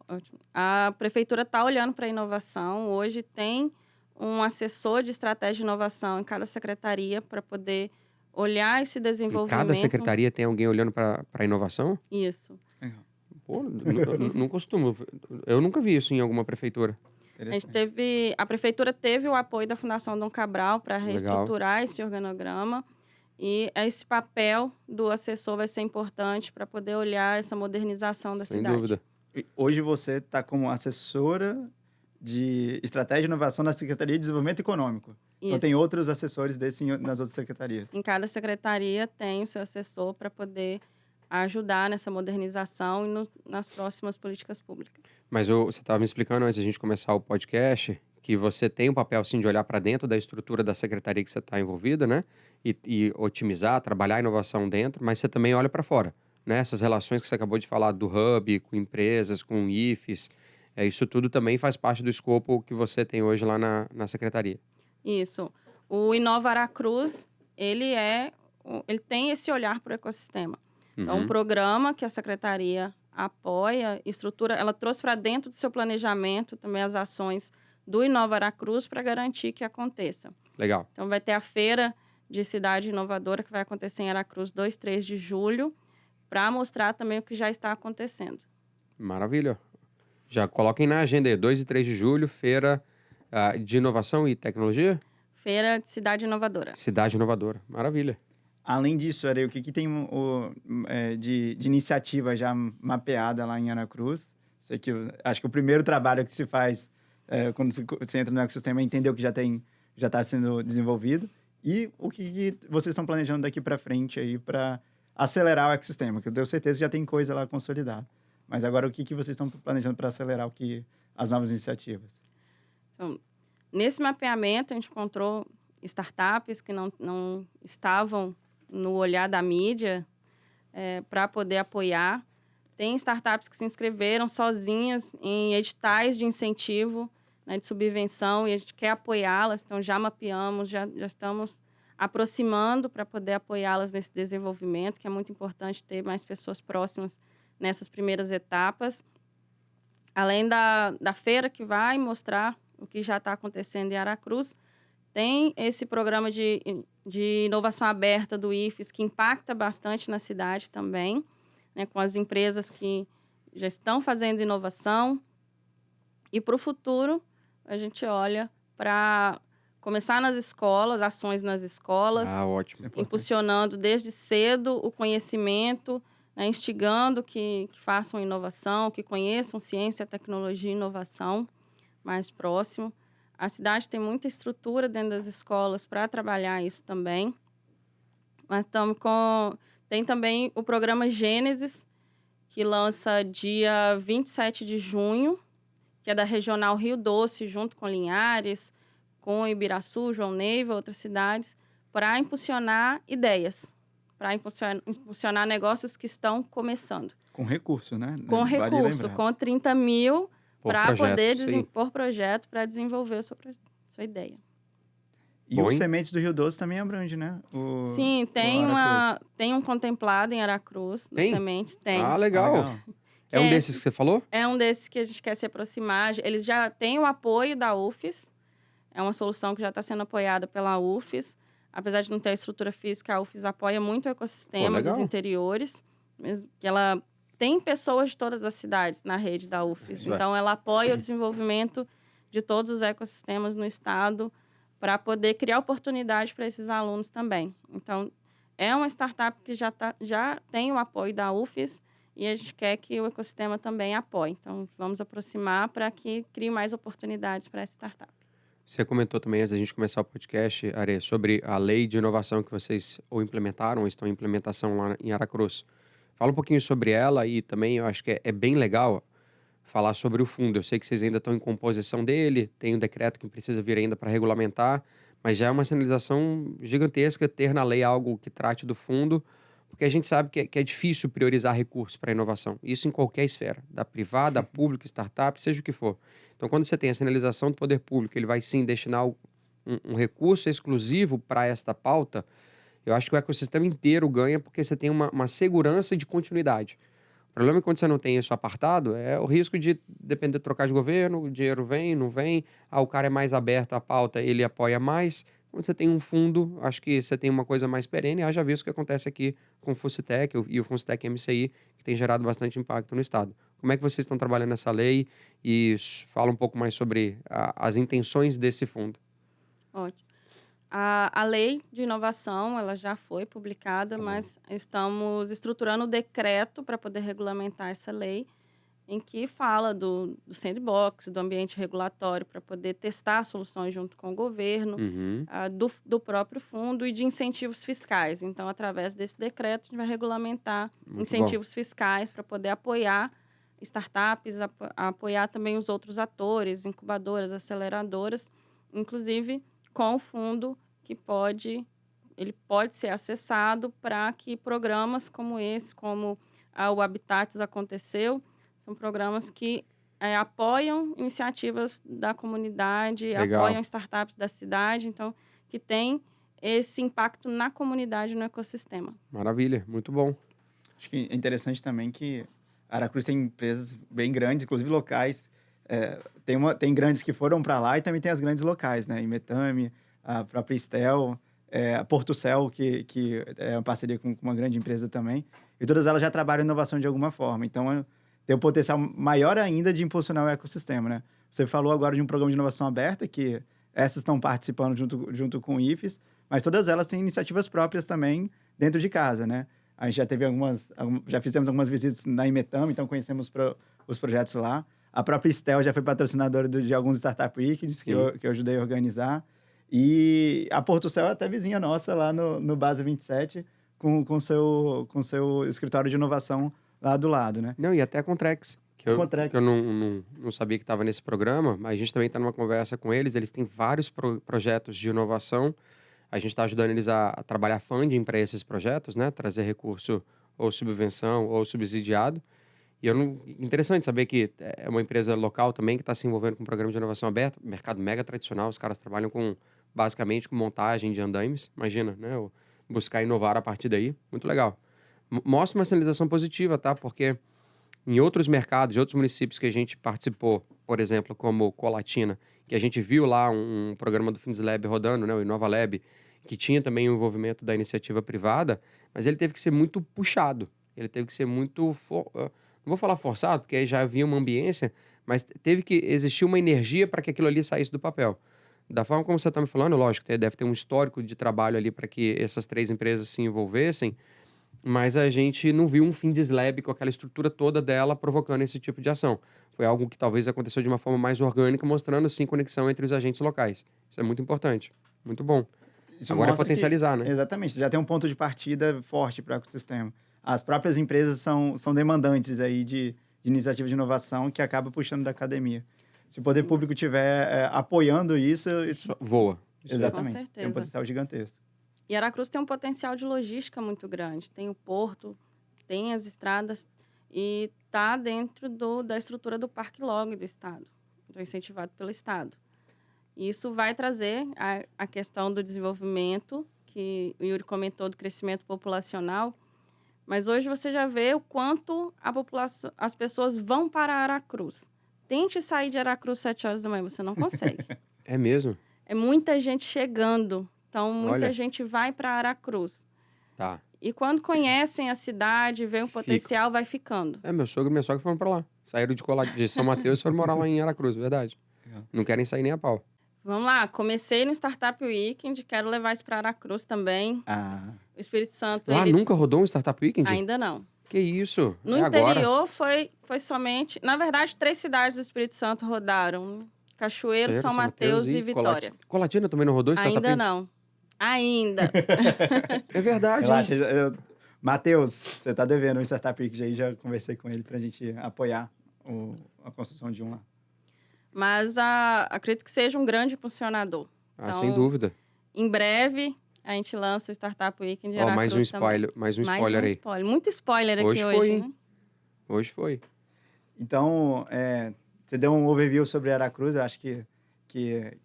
Ótimo. A prefeitura está olhando para a inovação. Hoje tem um assessor de estratégia de inovação em cada secretaria para poder olhar esse Em desenvolvimento. cada secretaria tem alguém olhando para a inovação? Isso. Pô, não costumo. Eu nunca vi isso em alguma prefeitura. A prefeitura teve o apoio da Fundação Dom Cabral para Legal. reestruturar esse organograma. E esse papel do assessor vai ser importante para poder olhar essa modernização da Sem cidade. dúvida. Hoje você está como assessora de estratégia e inovação na Secretaria de Desenvolvimento Econômico. Então Isso. tem outros assessores nas outras secretarias. Em cada secretaria tem o seu assessor para poder ajudar nessa modernização e nas próximas políticas públicas. Mas você estava me explicando antes de a gente começar o podcast que você tem um papel, sim, de olhar para dentro da estrutura da secretaria que você está envolvida, né? E otimizar, trabalhar a inovação dentro, mas você também olha para fora, né? Essas relações que você acabou de falar do Hub, com empresas, com IFES, isso tudo também faz parte do escopo que você tem hoje lá na secretaria. Isso. O Inova Aracruz, ele tem esse olhar para o ecossistema. Então, um programa que a secretaria apoia, estrutura, ela trouxe para dentro do seu planejamento também as ações do Inova Aracruz para garantir que aconteça. Legal. Então, vai ter a feira de cidade inovadora que vai acontecer em Aracruz 2, 3 de julho, para mostrar também o que já está acontecendo. Maravilha. Já coloquem na agenda aí, 2 e 3 de julho, feira de inovação e tecnologia? Feira de cidade inovadora. Cidade inovadora. Maravilha. Além disso, Ari, o que tem de iniciativa já mapeada lá em Aracruz? Acho que o primeiro trabalho que se faz quando você entra no ecossistema é entender o que já está sendo desenvolvido e o que vocês estão planejando daqui para frente aí para acelerar o ecossistema, que eu tenho certeza que já tem coisa lá consolidada. Mas agora, o que vocês estão planejando para acelerar o que as novas iniciativas? Então, nesse mapeamento, a gente encontrou startups que não estavam no olhar da mídia para poder apoiar. Tem startups que se inscreveram sozinhas em editais de incentivo, né, de subvenção, e a gente quer apoiá-las, então já mapeamos, já estamos aproximando para poder apoiá-las nesse desenvolvimento, que é muito importante ter mais pessoas próximas nessas primeiras etapas. Além da feira, que vai mostrar o que já está acontecendo em Aracruz, tem esse programa de inovação aberta do IFES, que impacta bastante na cidade também, né, com as empresas que já estão fazendo inovação. E para o futuro, a gente olha para começar nas escolas, ações nas escolas, Ótimo. impulsionando desde cedo o conhecimento, né, instigando que façam inovação, que conheçam ciência, tecnologia e inovação mais próximo. A cidade tem muita estrutura dentro das escolas para trabalhar isso também. Mas tem também o programa Gênesis, que lança dia 27 de junho, que é da Regional Rio Doce, junto com Linhares, com Ibiraçu, João Neiva, outras cidades, para impulsionar ideias, para impulsionar negócios que estão começando. Com recurso, né? Com recurso, com 30 mil para poder por projeto, para desenvolver a sua ideia. E o Sementes do Rio Doce também abrange, né? Sim, tem um contemplado em Aracruz, do Sementes, tem. Ah, legal. É um desses que você falou? É um desses que a gente quer se aproximar. Eles já têm o apoio da UFES, é uma solução que já está sendo apoiada pela UFES. Apesar de não ter a estrutura física, a UFES apoia muito o ecossistema dos interiores, que ela tem pessoas de todas as cidades na rede da UFES. Então, ela apoia o desenvolvimento de todos os ecossistemas no estado para poder criar oportunidade para esses alunos também. Então, é uma startup que já tem o apoio da UFES e a gente quer que o ecossistema também apoie. Então, vamos aproximar para que crie mais oportunidades para essa startup. Você comentou também, antes da gente começar o podcast, Are, sobre a lei de inovação que vocês ou implementaram ou estão em implementação lá em Aracruz. Fala um pouquinho sobre ela e também eu acho que é bem legal falar sobre o fundo. Eu sei que vocês ainda estão em composição dele, tem um decreto que precisa vir ainda para regulamentar, mas já é uma sinalização gigantesca ter na lei algo que trate do fundo, porque a gente sabe que é difícil priorizar recursos para inovação. Isso em qualquer esfera, da privada, da pública, startup, seja o que for. Então, quando você tem a sinalização do poder público, ele vai sim destinar um recurso exclusivo para esta pauta, eu acho que o ecossistema inteiro ganha porque você tem uma segurança de continuidade. O problema é que quando você não tem isso apartado, é o risco de, depender de trocar de governo, o dinheiro vem, não vem, o cara é mais aberto à pauta, ele apoia mais. Quando você tem um fundo, acho que você tem uma coisa mais perene, haja visto o que acontece aqui com o Fucitec e o Fucitec MCI, que tem gerado bastante impacto no estado. Como é que vocês estão trabalhando nessa lei e fala um pouco mais sobre as intenções desse fundo? Ótimo. A lei de inovação, ela já foi publicada, mas estamos estruturando o decreto para poder regulamentar essa lei, em que fala do sandbox, do ambiente regulatório, para poder testar soluções junto com o governo, do próprio fundo e de incentivos fiscais. Então, através desse decreto, a gente vai regulamentar incentivos fiscais para poder apoiar startups, apoiar também os outros atores, incubadoras, aceleradoras, inclusive com o fundo que ele pode ser acessado para que programas como esse, como o Habitats aconteceu, são programas que apoiam iniciativas da comunidade, Legal. Apoiam startups da cidade, então, que tem esse impacto na comunidade, no ecossistema. Maravilha, muito bom. Acho que é interessante também que Aracruz tem empresas bem grandes, inclusive locais. Tem grandes que foram para lá e também tem as grandes locais, né? Imetame, a própria Estel, a Portucel, que é uma parceria com uma grande empresa também. E todas elas já trabalham em inovação de alguma forma. Então, tem um potencial maior ainda de impulsionar o ecossistema, né? Você falou agora de um programa de inovação aberta, que essas estão participando junto com o IFES, mas todas elas têm iniciativas próprias também dentro de casa, né? A gente já fizemos algumas visitas na Imetame, então conhecemos os projetos lá. A própria Estel já foi patrocinadora de alguns Startup Weekends que eu ajudei a organizar. E a Portucel é até vizinha nossa lá no Base 27, com seu escritório de inovação lá do lado, né? Não, e até a Contrex. que eu Contrax. não sabia que estava nesse programa, mas a gente também está numa conversa com eles. Eles têm vários projetos de inovação. A gente está ajudando eles a trabalhar funding para esses projetos, né? Trazer recurso ou subvenção ou subsidiado. E interessante saber que é uma empresa local também que está se envolvendo com um programa de inovação aberta, mercado mega tradicional. Os caras trabalham basicamente com montagem de andaimes, imagina, né? Buscar inovar a partir daí, muito legal. Mostra uma sinalização positiva, tá? Porque em outros mercados, em outros municípios que a gente participou, por exemplo, como Colatina, que a gente viu lá um programa do FindsLab rodando, né? O InovaLab, que tinha também o envolvimento da iniciativa privada, mas ele teve que ser muito puxado. Ele teve que ser muito... Não vou falar forçado, porque aí já havia uma ambiência, mas teve que existir uma energia para que aquilo ali saísse do papel. Da forma como você está me falando, lógico, deve ter um histórico de trabalho ali para que essas 3 empresas se envolvessem, mas a gente não viu um FindsLab com aquela estrutura toda dela provocando esse tipo de ação. Foi algo que talvez aconteceu de uma forma mais orgânica, mostrando, sim, conexão entre os agentes locais. Isso é muito importante. Muito bom. Isso Agora é mostra potencializar, né? Exatamente, já tem um ponto de partida forte para o ecossistema. As próprias empresas são demandantes aí de iniciativas de inovação que acaba puxando da academia. Se o poder público estiver apoiando isso... Voa. Isso Exatamente, Com certeza. tem um potencial gigantesco. E Aracruz tem um potencial de logística muito grande. Tem o porto, tem as estradas e está dentro da estrutura do Parque Log do Estado. Então, incentivado pelo Estado. Isso vai trazer a questão do desenvolvimento, que o Yuri comentou, do crescimento populacional. Mas hoje você já vê o quanto as pessoas vão para Aracruz. Tente sair de Aracruz 7 horas da manhã, você não consegue. É mesmo? É muita gente chegando. Então, muita Olha. gente vai para Aracruz. Tá. E quando conhecem a cidade, vê um potencial, vai ficando. Meu sogro e minha sogra foram pra lá. Saíram de São Mateus e foram morar lá em Aracruz, verdade. Não querem sair nem a pau. Vamos lá, comecei no Startup Weekend, quero levar isso para Aracruz também. O Espírito Santo, Lá ele nunca rodou um Startup Weekend? ainda não. Que isso? No É agora? interior foi somente... Na verdade, 3 cidades do Espírito Santo rodaram. Cachoeiro, São Mateus e Vitória. Colatina também não rodou Startup Ainda Weekend? não. Ainda. É verdade. Relaxa, Matheus, você tá devendo um Startup Week aí, já conversei com ele pra gente apoiar a construção de um lá. Mas acredito que seja um grande impulsionador. Então, Sem dúvida. Em breve, a gente lança o Startup Weekend de Ó, Aracruz mais um também. spoiler, mais um spoiler Mais um aí. spoiler. Muito spoiler aqui Hoje hoje, foi, né? hein? Hoje foi. Então, você deu um overview sobre Aracruz, eu acho que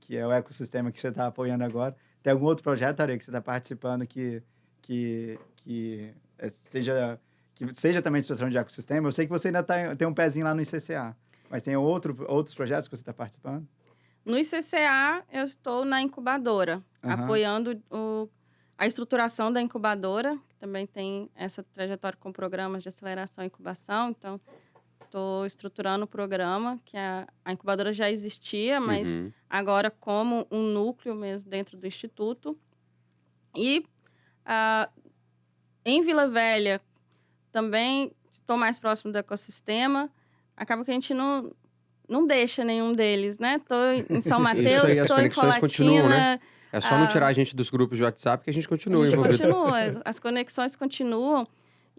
é o ecossistema que você está apoiando agora. Tem algum outro projeto, Are, que você está participando que seja também de situação de ecossistema? Eu sei que você ainda tem um pezinho lá no ICCA, mas tem outros projetos que você está participando? No ICCA, eu estou na incubadora, apoiando a estruturação da incubadora, que também tem essa trajetória com programas de aceleração e incubação. Então, estou estruturando o programa, que a incubadora já existia, mas agora como um núcleo mesmo dentro do Instituto. E em Vila Velha, também estou mais próximo do ecossistema. Acaba que a gente não deixa nenhum deles, né? Estou em São Mateus, estou em Colatina. Continuam, né? É só não tirar a gente dos grupos de WhatsApp que a gente continua envolvido. As conexões continuam.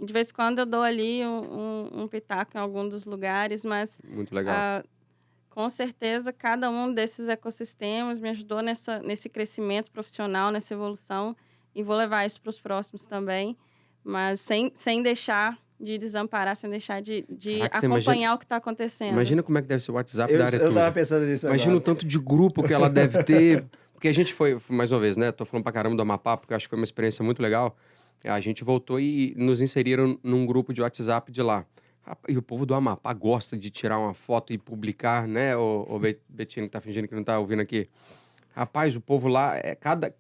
E de vez em quando eu dou ali um pitaco em algum dos lugares, mas... Muito legal. Com certeza, cada um desses ecossistemas me ajudou nesse crescimento profissional, nessa evolução. E vou levar isso para os próximos também. Mas sem deixar de desamparar, sem deixar de acompanhar o que está acontecendo. Imagina como é que deve ser o WhatsApp da Aretusa. Eu estava pensando nisso Imagina agora. o tanto de grupo que ela deve ter. Porque a gente foi, mais uma vez, né? Tô falando pra caramba do Amapá, porque eu acho que foi uma experiência muito legal. A gente voltou e nos inseriram num grupo de WhatsApp de lá. E o povo do Amapá gosta de tirar uma foto e publicar, né? O Betinho que tá fingindo que não tá ouvindo aqui. Rapaz, o povo lá,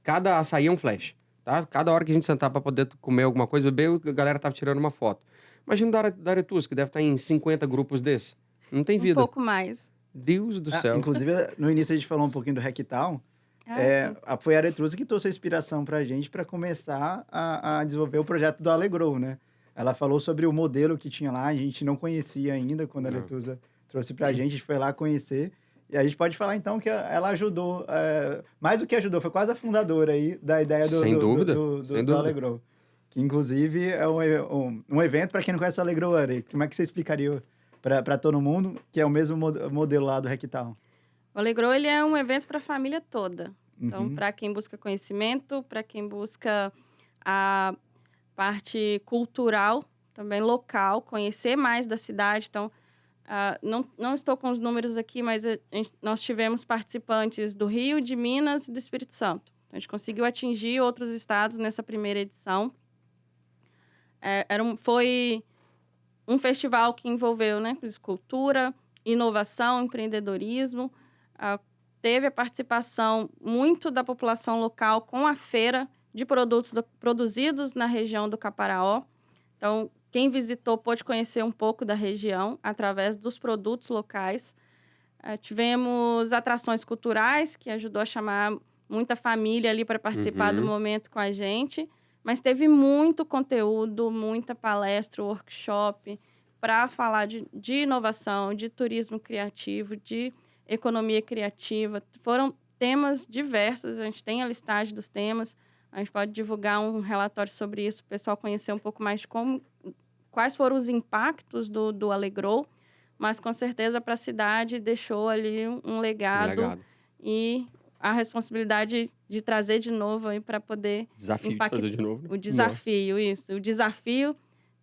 cada açaí é um flash, tá? Cada hora que a gente sentar pra poder comer alguma coisa, beber, a galera tava tirando uma foto. Imagina da Aretusa, que deve estar em 50 grupos desse. Não tem vida. Um pouco mais. Deus do céu. Inclusive, no início a gente falou um pouquinho do Hacktown. Foi a Aretrusa que trouxe a inspiração para a gente para começar a desenvolver o projeto do Alegrow, né? Ela falou sobre o modelo que tinha lá, a gente não conhecia ainda quando a Aretrusa trouxe para a gente foi lá conhecer. E a gente pode falar, então, que ela ajudou, mais do que ajudou, foi quase a fundadora aí da ideia do Alegrow. Que, inclusive, é um evento, para quem não conhece o Alegrow, Are, como é que você explicaria para todo mundo, que é o mesmo modelo lá do Rectal? O Alegrou, ele é um evento para a família toda. Então, Uhum. para quem busca conhecimento, para quem busca a parte cultural, também local, conhecer mais da cidade. Então, não estou com os números aqui, mas nós tivemos participantes do Rio, de Minas e do Espírito Santo. Então, a gente conseguiu atingir outros estados nessa primeira edição. Foi um festival que envolveu, né, cultura, inovação, empreendedorismo. Teve a participação muito da população local com a feira de produtos produzidos na região do Caparaó. Então, quem visitou pôde conhecer um pouco da região através dos produtos locais. Tivemos atrações culturais, que ajudou a chamar muita família ali para participar do momento com a gente. Mas teve muito conteúdo, muita palestra, workshop, para falar de inovação, de turismo criativo, de economia criativa. Foram temas diversos, a gente tem a listagem dos temas, a gente pode divulgar um relatório sobre isso, o pessoal conhecer um pouco mais de quais foram os impactos do Alegrou, mas com certeza para a cidade deixou ali um legado. E a responsabilidade de trazer de novo aí para poder Desafio de fazer de novo. Né? O desafio, Nossa. Isso. O desafio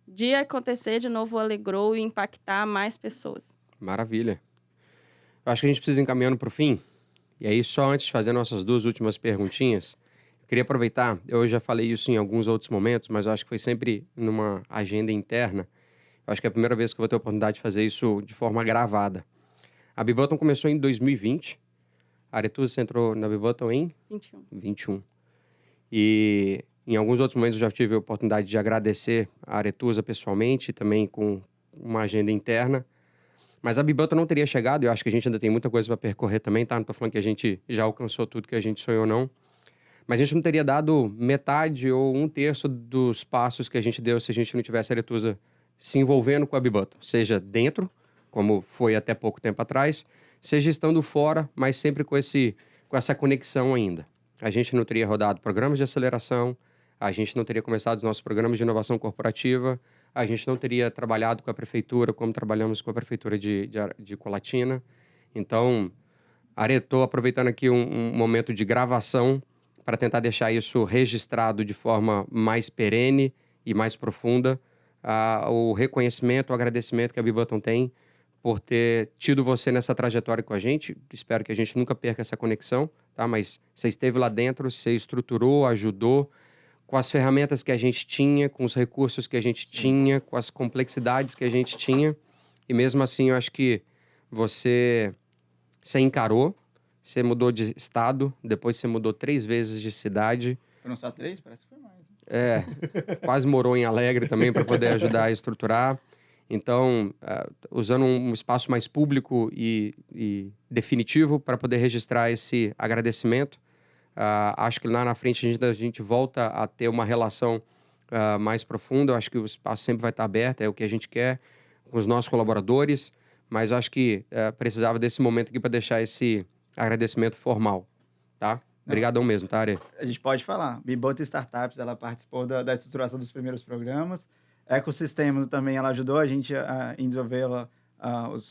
de acontecer de novo o Alegrou e impactar mais pessoas. Maravilha. Eu acho que a gente precisa ir encaminhando para o fim. E aí, só antes de fazer nossas 2 últimas perguntinhas, eu queria aproveitar, eu já falei isso em alguns outros momentos, mas eu acho que foi sempre numa agenda interna. Eu acho que é a primeira vez que eu vou ter a oportunidade de fazer isso de forma gravada. A Bibutton começou em 2020. A Aretusa entrou na Bibutton em 21. E em alguns outros momentos eu já tive a oportunidade de agradecer a Aretusa pessoalmente, também com uma agenda interna. Mas a Bibutton não teria chegado, eu acho que a gente ainda tem muita coisa para percorrer também, tá? Não estou falando que a gente já alcançou tudo que a gente sonhou, não. Mas a gente não teria dado metade ou 1/3 dos passos que a gente deu se a gente não tivesse a Aretusa se envolvendo com a Bibutton. Seja dentro, como foi até pouco tempo atrás, seja estando fora, mas sempre com essa conexão ainda. A gente não teria rodado programas de aceleração, a gente não teria começado os nossos programas de inovação corporativa, a gente não teria trabalhado com a prefeitura como trabalhamos com a prefeitura de Colatina. Então, estou aproveitando aqui um momento de gravação para tentar deixar isso registrado de forma mais perene e mais profunda, o reconhecimento, o agradecimento que a Bibutton tem por ter tido você nessa trajetória com a gente. Espero que a gente nunca perca essa conexão, tá? Mas você esteve lá dentro, você estruturou, ajudou, com as ferramentas que a gente tinha, com os recursos que a gente tinha, com as complexidades que a gente tinha. E mesmo assim, eu acho que você encarou, você mudou de estado, depois você mudou 3 vezes de cidade. Foram só 3? Parece que foi mais. Quase morou em Alegre também para poder ajudar a estruturar. Então, usando um espaço mais público e definitivo para poder registrar esse agradecimento. Acho que lá na frente a gente volta a ter uma relação mais profunda. Eu acho que o espaço sempre vai estar aberto, é o que a gente quer com os nossos colaboradores. Mas eu acho que precisava desse momento aqui para deixar esse agradecimento formal, tá? Obrigadão mesmo, tá, Are? A gente pode falar. Bibutton Startups, ela participou da estruturação dos primeiros programas. Ecossistemas também, ela ajudou a gente a desenvolver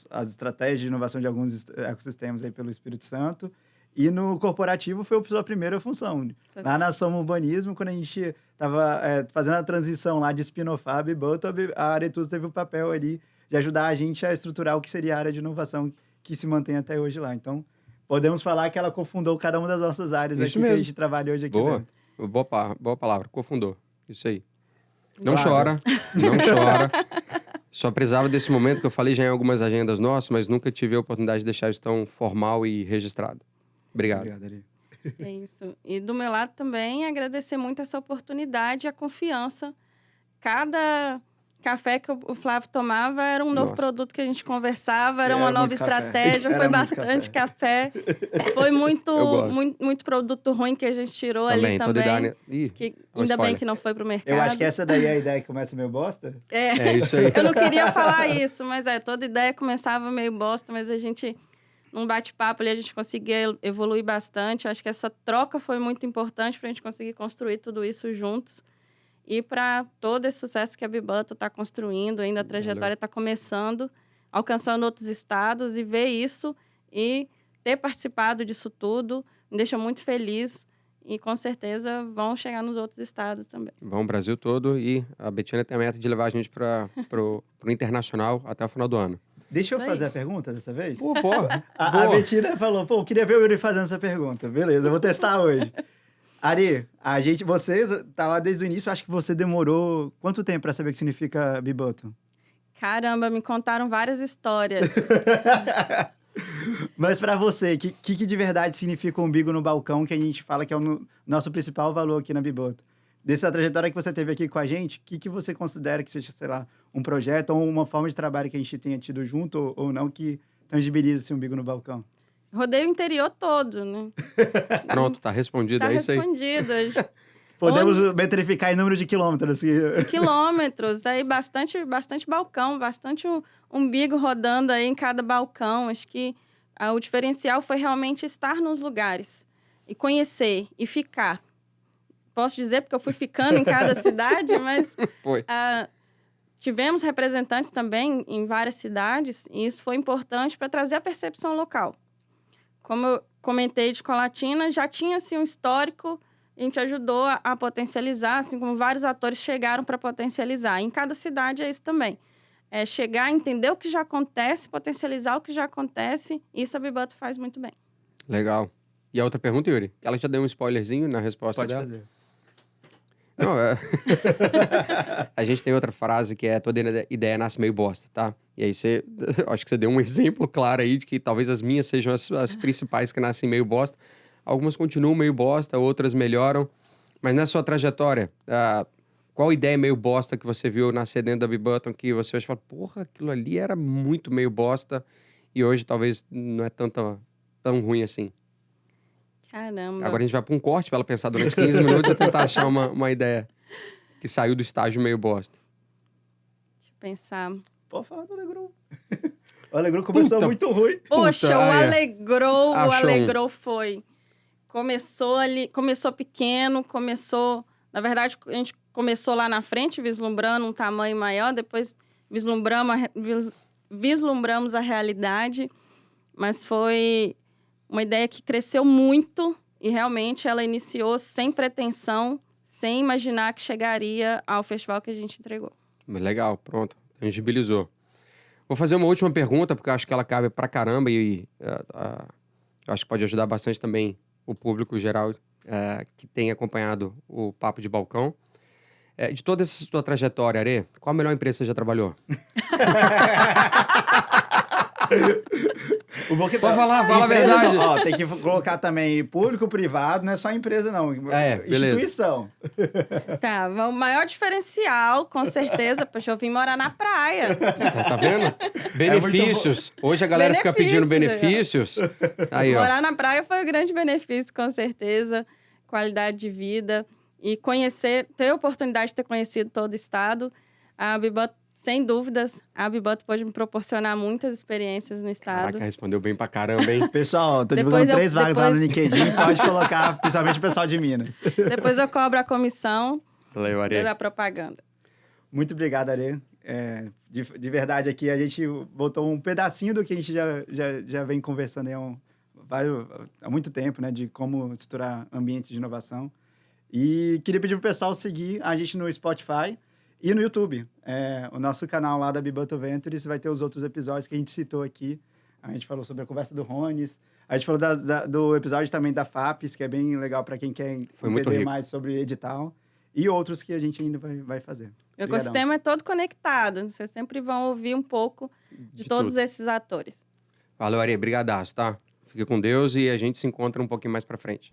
as estratégias de inovação de alguns ecossistemas aí pelo Espírito Santo. E no corporativo foi a sua primeira função. Lá na Soma Urbanismo, quando a gente estava fazendo a transição lá de spin-offar a Bibutton, a Aretusa teve o papel ali de ajudar a gente a estruturar o que seria a área de inovação que se mantém até hoje lá. Então, podemos falar que ela cofundou cada uma das nossas áreas aqui que a gente trabalha hoje aqui dentro. Boa palavra, cofundou. Isso aí. Não Claro. não chora. Só precisava desse momento que eu falei já em algumas agendas nossas, mas nunca tive a oportunidade de deixar isso tão formal e registrado. Obrigado. Obrigado, Ari. É isso. E do meu lado também, agradecer muito essa oportunidade e a confiança. Cada café que o Flávio tomava era um novo produto que a gente conversava, era uma nova estratégia, foi bastante café. Foi muito produto ruim que a gente tirou ali também. Ainda bem que não foi pro mercado. Eu acho que essa daí é a ideia que começa meio bosta. É isso aí. Eu não queria falar isso, mas toda ideia começava meio bosta, mas a gente, num bate-papo ali, a gente conseguia evoluir bastante. Eu acho que essa troca foi muito importante pra gente conseguir construir tudo isso juntos. E para todo esse sucesso que a Bibutton está construindo, ainda a trajetória está começando, alcançando outros estados, e ver isso e ter participado disso tudo me deixa muito feliz. E com certeza vão chegar nos outros estados também. Vão o Brasil todo, e a Betina tem a meta de levar a gente pro internacional até o final do ano. Deixa eu Isso aí. fazer a pergunta dessa vez? Pô, A Betina falou, pô, eu queria ver o Yuri fazendo essa pergunta. Beleza, eu vou testar hoje. Ari, vocês tá lá desde o início, acho que você demorou quanto tempo para saber o que significa Be-Button? Caramba, me contaram várias histórias. Mas para você, o que de verdade significa um umbigo no balcão, que a gente fala que é o nosso principal valor aqui na Be-Button? Dessa trajetória que você teve aqui com a gente, o que você considera que seja, sei lá, um projeto ou uma forma de trabalho que a gente tenha tido junto ou não que tangibiliza esse umbigo no balcão? Rodei o interior todo, né? Pronto, tá respondido, Tá é isso aí. respondido. Podemos metrificar em número de quilômetros. Quilômetros, daí bastante balcão, bastante umbigo rodando aí em cada balcão. Acho que o diferencial foi realmente estar nos lugares e conhecer e ficar. Posso dizer porque eu fui ficando em cada cidade, mas Foi. tivemos representantes também em várias cidades, e isso foi importante para trazer a percepção local. Como eu comentei de Colatina, já tinha assim, um histórico, a gente ajudou a potencializar, assim como vários atores chegaram para potencializar. Em cada cidade é isso também. É chegar, entender o que já acontece, potencializar o que já acontece, e isso a Be-Button faz muito bem. Legal. E a outra pergunta, Yuri? Ela já deu um spoilerzinho na resposta Pode dela? fazer. Não, a gente tem outra frase que é: toda ideia nasce meio bosta, tá? E aí acho que você deu um exemplo claro aí de que talvez as minhas sejam as principais que nascem meio bosta. Algumas continuam meio bosta, outras melhoram. Mas na sua trajetória, qual ideia meio bosta que você viu nascer dentro da Be-Button que você hoje fala, porra, aquilo ali era muito meio bosta e hoje talvez não é tão ruim assim? Caramba. Agora a gente vai para um corte para ela pensar durante 15 minutos e tentar achar uma ideia que saiu do estágio meio bosta. Deixa eu pensar. Pode falar do Alegrou. O Alegrou começou Puta. muito ruim. Poxa, Puta, o é. Alegrou, Achou o Alegrou foi. Começou ali, começou pequeno, na verdade, a gente começou lá na frente, vislumbrando um tamanho maior, depois vislumbramos a realidade, mas foi uma ideia que cresceu muito e realmente ela iniciou sem pretensão, sem imaginar que chegaria ao festival que a gente entregou. Legal, pronto. Tangibilizou. Vou fazer uma última pergunta, porque eu acho que ela cabe pra caramba e eu acho que pode ajudar bastante também o público geral que tem acompanhado o Papo de Balcão. De toda essa sua trajetória, Arê, qual a melhor empresa você já trabalhou? O bom que Pode falar, fala a empresa verdade. não, ó, tem que colocar também público, privado, não é só empresa não. Beleza. Instituição. Tá, o maior diferencial, com certeza, poxa, eu vim morar na praia. Tá vendo? Benefícios. Hoje a galera fica pedindo benefícios. Aí, ó. Morar na praia foi um grande benefício, com certeza. Qualidade de vida. E ter a oportunidade de ter conhecido todo o estado. A Be-Button, sem dúvidas, a Be-Button pode me proporcionar muitas experiências no estado. Caraca, respondeu bem pra caramba, hein? Pessoal, tô divulgando 3 vagas lá no LinkedIn, pode colocar, principalmente o pessoal de Minas. Depois eu cobro a comissão Valeu, Arê. da propaganda. Muito obrigado, Arê. De verdade, aqui a gente botou um pedacinho do que a gente já vem conversando aí há muito tempo, né? De como estruturar ambientes de inovação. E queria pedir pro pessoal seguir a gente no Spotify e no YouTube. O nosso canal lá da Be-Button Ventures vai ter os outros episódios que a gente citou aqui. A gente falou sobre a conversa do Rones. A gente falou do episódio também da FAPES, que é bem legal para quem quer entender mais sobre edital. E outros que a gente ainda vai fazer. O ecossistema é todo conectado. Vocês sempre vão ouvir um pouco de todos tudo. esses atores. Valeu, Arê. Brigadaço, tá? Fique com Deus e a gente se encontra um pouquinho mais pra frente.